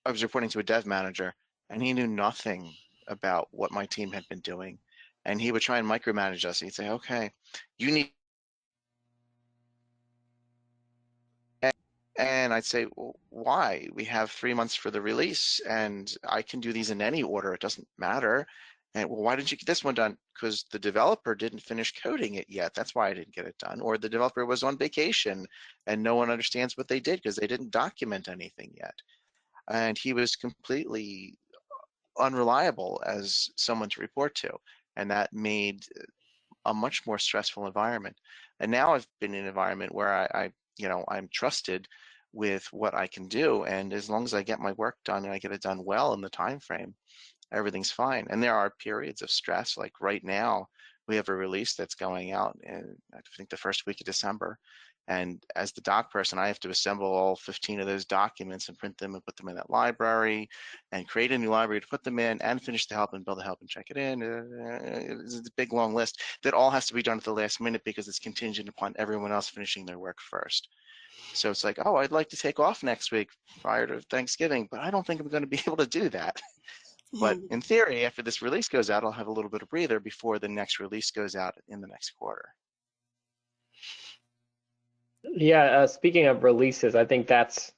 Speaker 3: was reporting to a dev manager, and he knew nothing about what my team had been doing. And he would try and micromanage us. He'd say, okay, you need, and I'd say, well, why? We have 3 months for the release, and I can do these in any order. It doesn't matter. And well, why didn't you get this one done? Because the developer didn't finish coding it yet. That's why I didn't get it done. Or the developer was on vacation and no one understands what they did because they didn't document anything yet. And he was completely unreliable as someone to report to. And that made a much more stressful environment. And now I've been in an environment where I'm trusted with what I can do. And as long as I get my work done and I get it done well in the time frame, everything's fine. And there are periods of stress, like right now we have a release that's going out in, I think, the first week of December. And as the doc person, I have to assemble all 15 of those documents and print them and put them in that library and create a new library to put them in and finish the help and build the help and check it in. It's a big long list that all has to be done at the last minute because it's contingent upon everyone else finishing their work first. So it's like, oh, I'd like to take off next week prior to Thanksgiving, but I don't think I'm going to be able to do that. But in theory, after this release goes out, I'll have a little bit of breather before the next release goes out in the next quarter.
Speaker 6: Yeah, speaking of releases, I think that's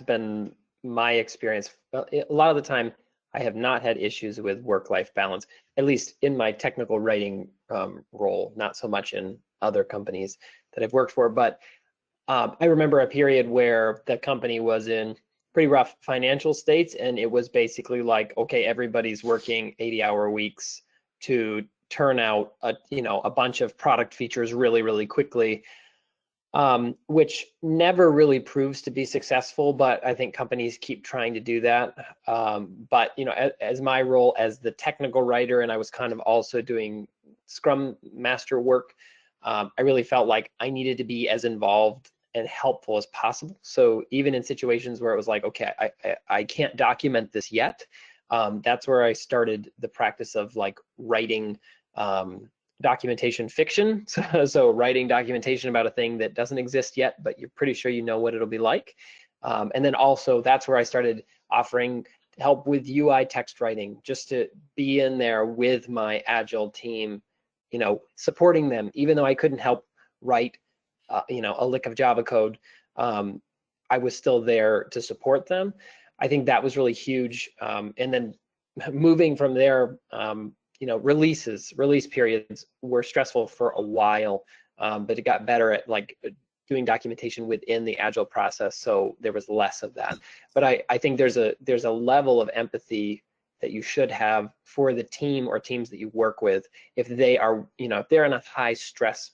Speaker 6: been my experience. A lot of the time, I have not had issues with work-life balance, at least in my technical writing role, not so much in other companies that I've worked for. But I remember a period where the company was in pretty rough financial states, and it was basically like, okay, everybody's working 80-hour weeks to turn out a bunch of product features really, really quickly, which never really proves to be successful, but I think companies keep trying to do that. But as my role as the technical writer, and I was kind of also doing Scrum Master work, I really felt like I needed to be as involved and helpful as possible. So even in situations where it was like, okay, I can't document this yet, that's where I started the practice of like writing documentation fiction. So writing documentation about a thing that doesn't exist yet, but you're pretty sure you know what it'll be like. And then also that's where I started offering help with UI text writing, just to be in there with my Agile team, supporting them, even though I couldn't help write a lick of Java code, I was still there to support them. I think that was really huge. And then moving from there, release periods were stressful for a while, but it got better at like doing documentation within the Agile process, so there was less of that. But I think there's a level of empathy that you should have for the team or teams that you work with if they are, if they're in a high stress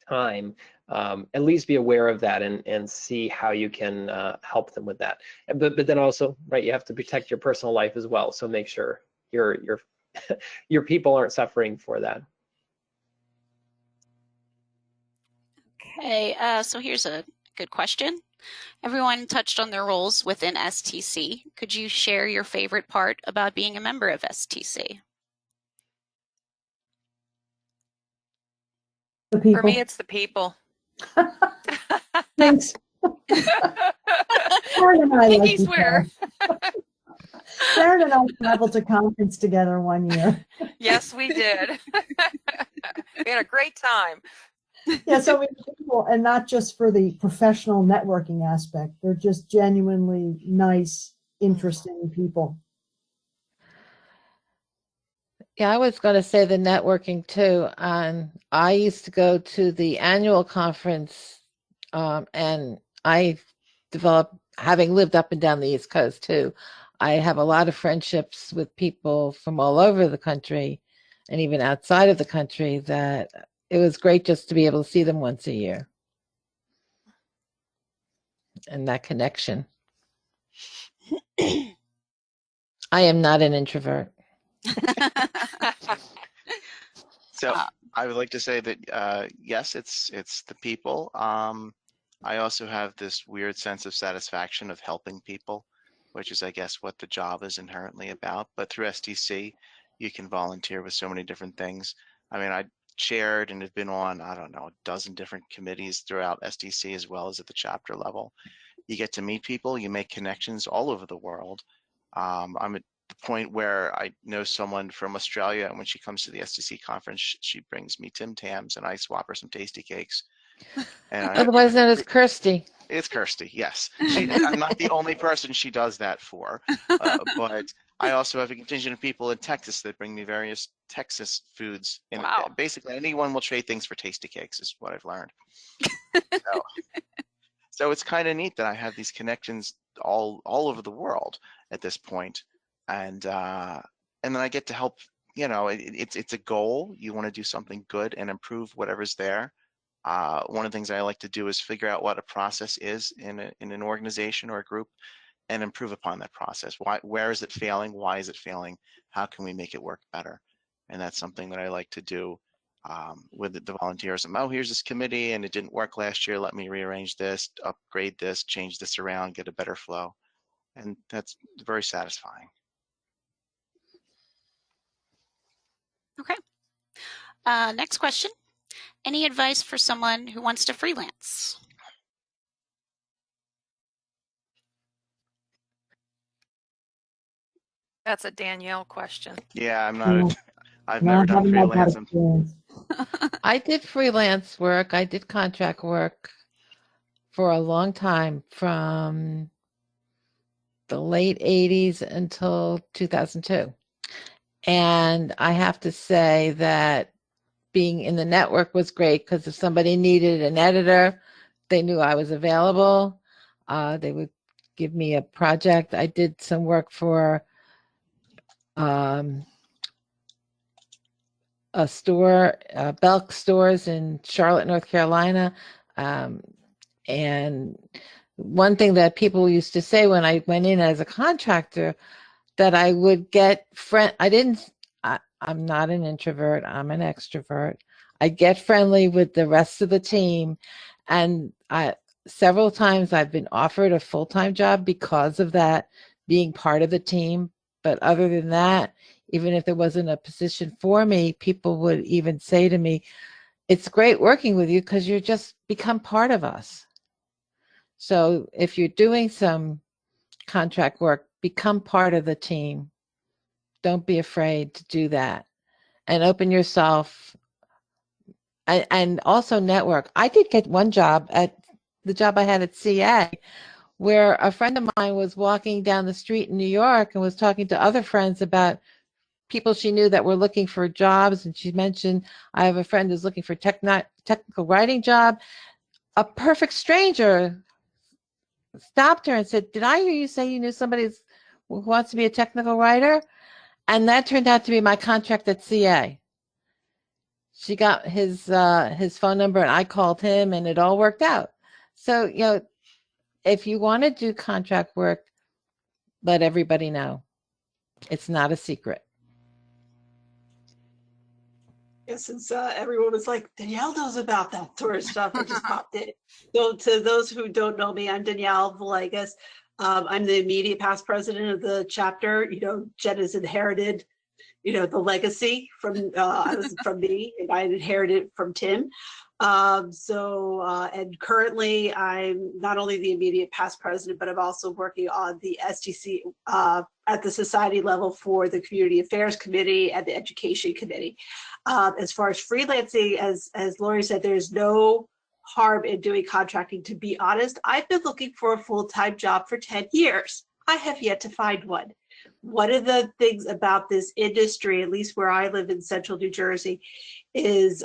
Speaker 6: time, at least be aware of that and see how you can help them with that. But then also, right, you have to protect your personal life as well. So make sure your people aren't suffering for that.
Speaker 1: Okay, so here's a good question. Everyone touched on their roles within STC. Could you share your favorite part about being a member of STC?
Speaker 5: The people.
Speaker 4: For me, it's the people.
Speaker 5: Thanks. Sharon and I like
Speaker 4: Pinky
Speaker 5: each
Speaker 4: swear.
Speaker 5: other. Sharon and I traveled to conference together one year.
Speaker 4: Yes, we did. We had a great time.
Speaker 5: Yeah, so we people, and not just for the professional networking aspect. They're just genuinely nice, interesting people.
Speaker 2: Yeah, I was going to say the networking too. I used to go to the annual conference, and I developed, having lived up and down the East Coast too, I have a lot of friendships with people from all over the country and even outside of the country that it was great just to be able to see them once a year. And that connection. I am not an introvert.
Speaker 3: So I would like to say that yes, it's the people. I also have this weird sense of satisfaction of helping people, which is, I guess, what the job is inherently about. But through STC, you can volunteer with so many different things. I mean, I chaired and have been on, I don't know, a dozen different committees throughout STC as well as at the chapter level. You get to meet people, you make connections all over the world. I'm at the point where I know someone from Australia, and when she comes to the STC conference, she brings me Tim Tams and I swap her some tasty cakes. And
Speaker 2: Otherwise known as Kirsty.
Speaker 3: It's Kirsty, yes. I'm not the only person she does that for, but I also have a contingent of people in Texas that bring me various Texas foods. And
Speaker 1: wow.
Speaker 3: Basically, anyone will trade things for tasty cakes is what I've learned. So it's kind of neat that I have these connections all over the world at this point, and then I get to help. You know, it's a goal. You want to do something good and improve whatever's there. One of the things I like to do is figure out what a process is in an organization or a group and improve upon that process. Where is it failing? Why is it failing? How can we make it work better? And that's something that I like to do with the volunteers. Oh, here's this committee and it didn't work last year. Let me rearrange this, upgrade this, change this around, get a better flow. And that's very satisfying.
Speaker 1: Okay. Next question. Any advice for someone who wants to freelance?
Speaker 4: That's a Danielle question.
Speaker 3: Yeah, I'm not. I've never done freelance.
Speaker 2: I did freelance work. I did contract work for a long time, from the late 80s until 2002. And I have to say that being in the network was great, because if somebody needed an editor, they knew I was available. They would give me a project. I did some work for a store, Belk stores in Charlotte, North Carolina. And one thing that people used to say when I went in as a contractor, that I would get I'm not an introvert, I'm an extrovert. I get friendly with the rest of the team. And several times I've been offered a full-time job because of that, being part of the team. But other than that, even if there wasn't a position for me, people would even say to me, it's great working with you because you just become part of us. So if you're doing some contract work, become part of the team. Don't be afraid to do that, and open yourself, and also network. I did get one job at the job I had at CA, where a friend of mine was walking down the street in New York and was talking to other friends about people she knew that were looking for jobs. And she mentioned, I have a friend who's looking for technical writing job. A perfect stranger stopped her and said, did I hear you say you knew somebody who wants to be a technical writer? And that turned out to be my contract at CA. She got his phone number and I called him, and it all worked out. So, you know, if you want to do contract work, let everybody know. It's not a secret.
Speaker 7: Yeah, since everyone was like, Danielle knows about that sort of stuff, I just popped in. So to those who don't know me, I'm Danielle Villegas. I'm the immediate past president of the chapter. You know, Jen has inherited, you know, the legacy from me, and I inherited it from Tim. And currently I'm not only the immediate past president, but I'm also working on the STC at the society level for the Community Affairs Committee and the Education Committee. As far as freelancing, as Lori said, there's no harm in doing contracting. To be honest, I've been looking for a full-time job for 10 years. I have yet to find one. One of the things about this industry, at least where I live in central New Jersey, is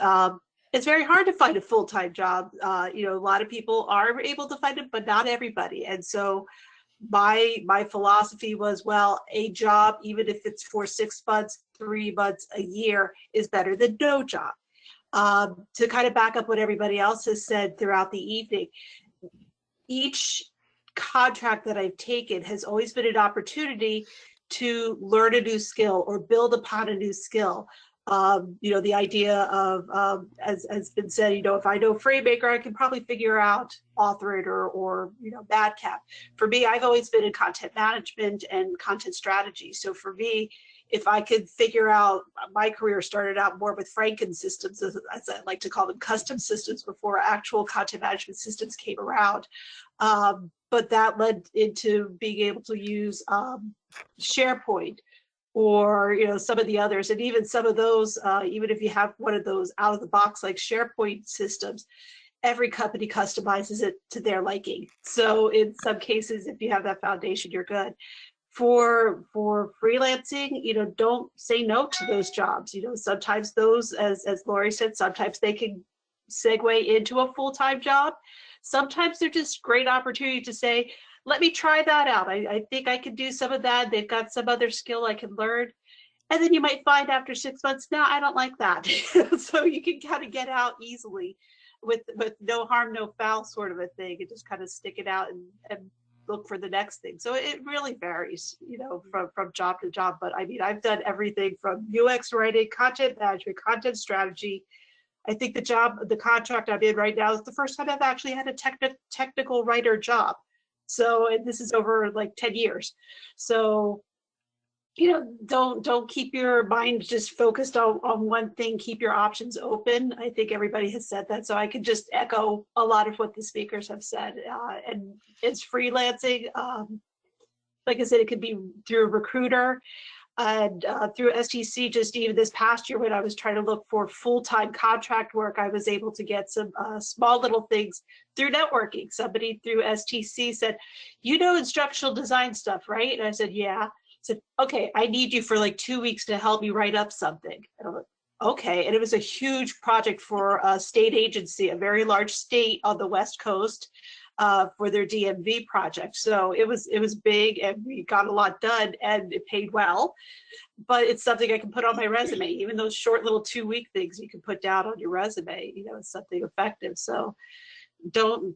Speaker 7: it's very hard to find a full-time job. A lot of people are able to find it, but not everybody. And so my philosophy was, well, a job, even if it's for 6 months, 3 months, a year, is better than no job. To kind of back up what everybody else has said throughout the evening, each contract that I've taken has always been an opportunity to learn a new skill or build upon a new skill. The idea of, as has been said, if I know FrameMaker, I can probably figure out AuthorIt or Badcap. For me, I've always been in content management and content strategy. So for me, if I could figure out, my career started out more with Franken systems, as I like to call them, custom systems, before actual content management systems came around. But that led into being able to use SharePoint, or some of the others, and even some of those, even if you have one of those out of the box like SharePoint systems, every company customizes it to their liking. So in some cases, if you have that foundation, you're good. For freelancing, don't say no to those jobs. Sometimes those, as Lori said, sometimes they can segue into a full-time job. Sometimes they're just great opportunity to say, let me try that out. I think I can do some of that. They've got some other skill I can learn. And then you might find after 6 months, no, I don't like that. So you can kind of get out easily with no harm, no foul sort of a thing, and just kind of stick it out and look for the next thing. So it really varies, from job to job. But I mean, I've done everything from UX writing, content management, content strategy. I think the contract I'm in right now is the first time I've actually had a technical writer job. So, and this is over like 10 years. So, don't keep your mind just focused on one thing. Keep your options open. I think everybody has said that. So I could just echo a lot of what the speakers have said. And it's freelancing. Like I said, it could be through a recruiter. And through STC, just even this past year when I was trying to look for full-time contract work, I was able to get some small little things through networking. Somebody through STC said, instructional design stuff, right? And I said, yeah. I said, okay, I need you for like 2 weeks to help me write up something. And I'm like, okay. And it was a huge project for a state agency, a very large state on the West Coast. For their DMV project. So it was big, and we got a lot done, and it paid well. But it's something I can put on my resume. Even those short little 2-week things you can put down on your resume, it's something effective. So don't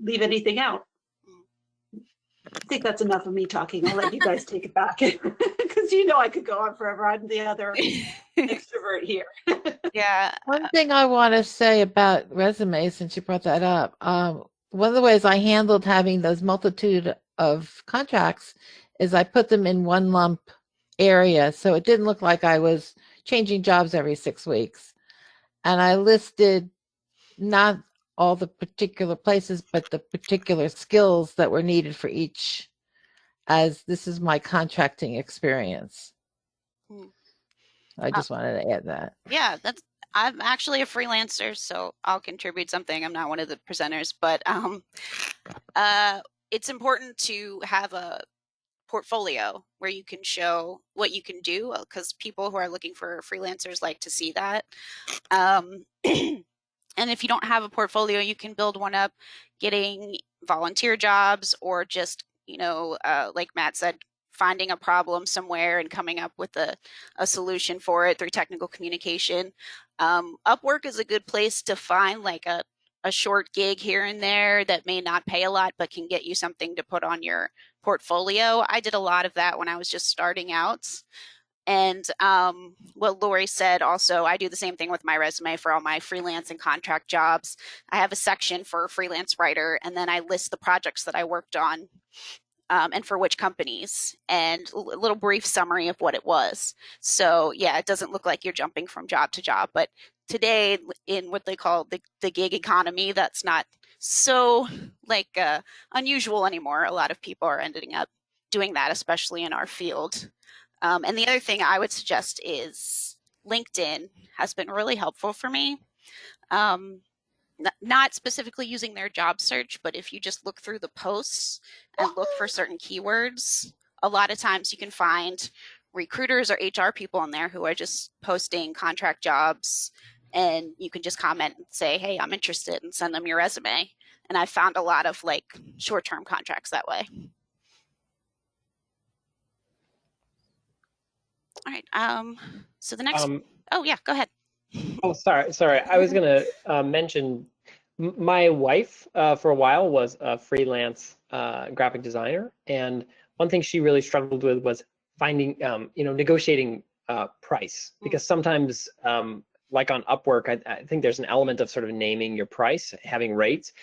Speaker 7: leave anything out. I think that's enough of me talking. I'll let you guys take it back, because I could go on forever. I'm the other extrovert here.
Speaker 1: Yeah.
Speaker 2: One thing I want to say about resumes, since you brought that up, one of the ways I handled having those multitude of contracts is I put them in one lump area, so it didn't look like I was changing jobs every 6 weeks. And I listed not all the particular places, but the particular skills that were needed for each, as this is my contracting experience. I just wanted to add that.
Speaker 1: Yeah, I'm actually a freelancer, so I'll contribute something. I'm not one of the presenters, but it's important to have a portfolio where you can show what you can do, because people who are looking for freelancers like to see that. And if you don't have a portfolio, you can build one up getting volunteer jobs, or just, like Matt said, finding a problem somewhere and coming up with a solution for it through technical communication. Upwork is a good place to find like a short gig here and there that may not pay a lot, but can get you something to put on your portfolio. I did a lot of that when I was just starting out. And what Lori said also, I do the same thing with my resume for all my freelance and contract jobs. I have a section for freelance writer, and then I list the projects that I worked on. And for which companies, and a little brief summary of what it was. So yeah, it doesn't look like you're jumping from job to job, but today in what they call the gig economy, that's not so unusual anymore. A lot of people are ending up doing that, especially in our field. And the other thing I would suggest is LinkedIn has been really helpful for me. not specifically using their job search, but if you just look through the posts and look for certain keywords, a lot of times you can find recruiters or HR people in there who are just posting contract jobs, and you can just comment and say, hey, I'm interested, and send them your resume. And I found a lot of like short-term contracts that way. All right. So the next, oh yeah, go ahead.
Speaker 6: Oh, sorry. I was gonna mention my wife for a while was a freelance graphic designer, and one thing she really struggled with was finding, negotiating price, because sometimes, like on Upwork, I think there's an element of sort of naming your price, having rates.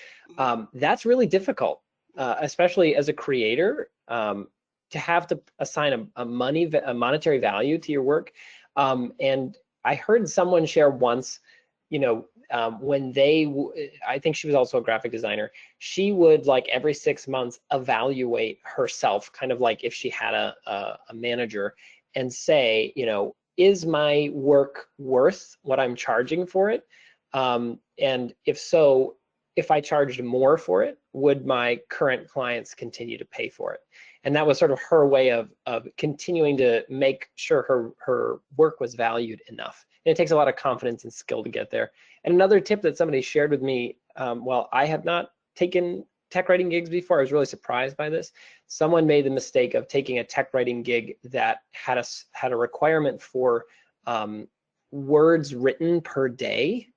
Speaker 6: That's really difficult, especially as a creator, to have to assign a monetary value to your work. And I heard someone share once, when I think she was also a graphic designer, she would, like, every 6 months evaluate herself, kind of like if she had a manager, and say, is my work worth what I'm charging for it? And if so, if I charged more for it, would my current clients continue to pay for it? And that was sort of her way of continuing to make sure her work was valued enough. And it takes a lot of confidence and skill to get there. And another tip that somebody shared with me, while I have not taken tech writing gigs before, I was really surprised by this. Someone made the mistake of taking a tech writing gig that had a requirement for words written per day,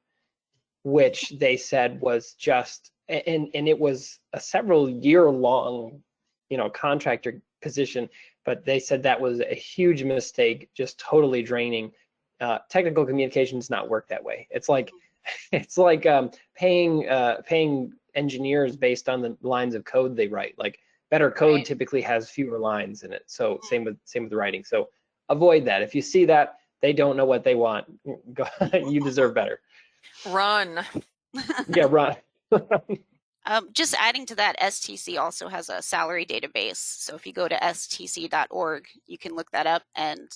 Speaker 6: which they said was just, and it was a several year long, contractor position, but they said that was a huge mistake, just totally draining. Technical communication does not work that way. It's like paying engineers based on the lines of code they write. Like, better code typically has fewer lines in it. So same with the writing. So avoid that. If you see that they don't know what they want, you deserve better.
Speaker 4: Run.
Speaker 6: Yeah, run.
Speaker 1: Just adding to that, STC also has a salary database. So if you go to stc.org, you can look that up and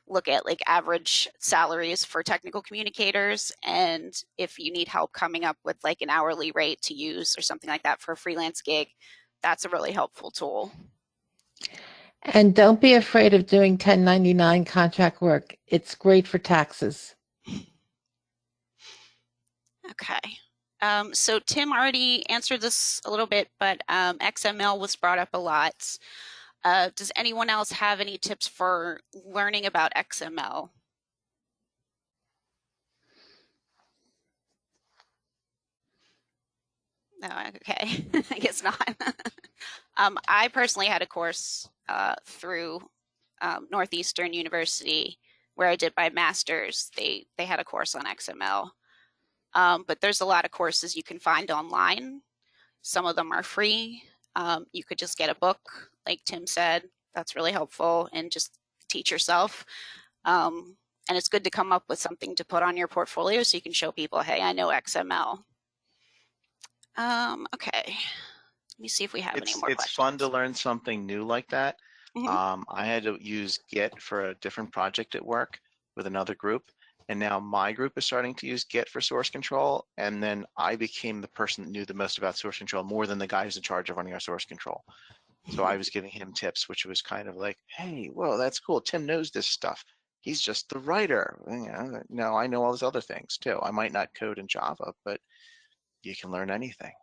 Speaker 1: look at like average salaries for technical communicators. And if you need help coming up with like an hourly rate to use or something like that for a freelance gig, that's a really helpful tool.
Speaker 2: And don't be afraid of doing 1099 contract work. It's great for taxes.
Speaker 1: Okay. So Tim already answered this a little bit, but XML was brought up a lot. Does anyone else have any tips for learning about XML? No, okay, I guess not. I personally had a course through Northeastern University where I did my master's. They had a course on XML. But there's a lot of courses you can find online. Some of them are free. You could just get a book, like Tim said. That's really helpful, and just teach yourself. And it's good to come up with something to put on your portfolio so you can show people, hey, I know XML. Okay, let me see if we have any more questions.
Speaker 3: It's fun to learn something new like that.
Speaker 1: Mm-hmm.
Speaker 3: I had to use Git for a different project at work with another group. And now my group is starting to use Git for source control. And then I became the person that knew the most about source control, more than the guy who's in charge of running our source control. So I was giving him tips, which was kind of like, hey, whoa, that's cool. Tim knows this stuff. He's just the writer. No, I know all those other things too. I might not code in Java, but you can learn anything.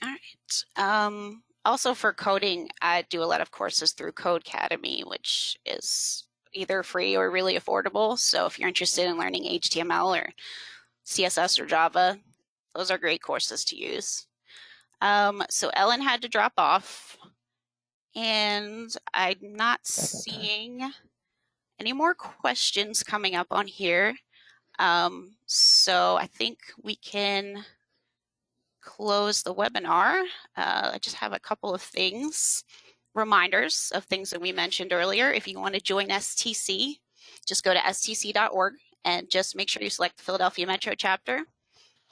Speaker 1: All right. Also for coding, I do a lot of courses through Codecademy, which is either free or really affordable. So if you're interested in learning HTML or CSS or Java, those are great courses to use. So Ellen had to drop off, and I'm not seeing any more questions coming up on here. So I think we can close the webinar. I just have a couple of things. Reminders of things that we mentioned earlier. If you want to join STC, just go to stc.org and just make sure you select the Philadelphia Metro chapter.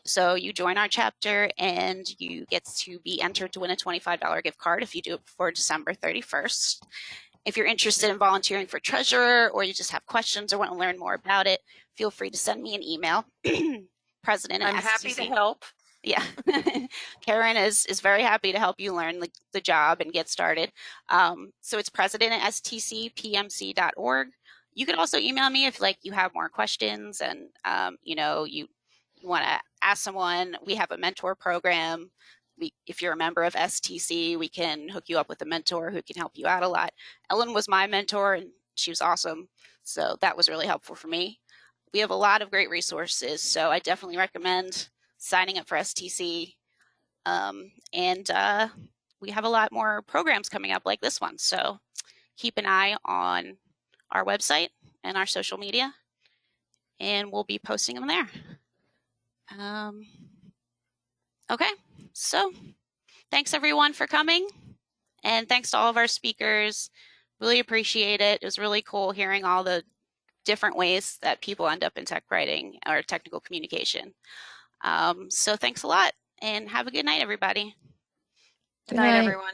Speaker 1: So you join our chapter and you get to be entered to win a $25 gift card if you do it before December 31st. If you're interested in volunteering for treasurer, or you just have questions or want to learn more about it, feel free to send me an email. president at
Speaker 4: I'm happy to
Speaker 1: STC.
Speaker 4: help.
Speaker 1: Yeah, Karen is very happy to help you learn the job and get started. So it's president at STC-PMC.org. You can also email me if you have more questions and you want to ask someone. We have a mentor program. If you're a member of STC, we can hook you up with a mentor who can help you out a lot. Ellen was my mentor and she was awesome. So that was really helpful for me. We have a lot of great resources. So I definitely recommend signing up for STC. We have a lot more programs coming up like this one. So keep an eye on our website and our social media, and we'll be posting them there. Okay, so thanks everyone for coming, and thanks to all of our speakers. Really appreciate it. It was really cool hearing all the different ways that people end up in tech writing or technical communication. So thanks a lot and have a good night, everybody.
Speaker 4: Good night, everyone.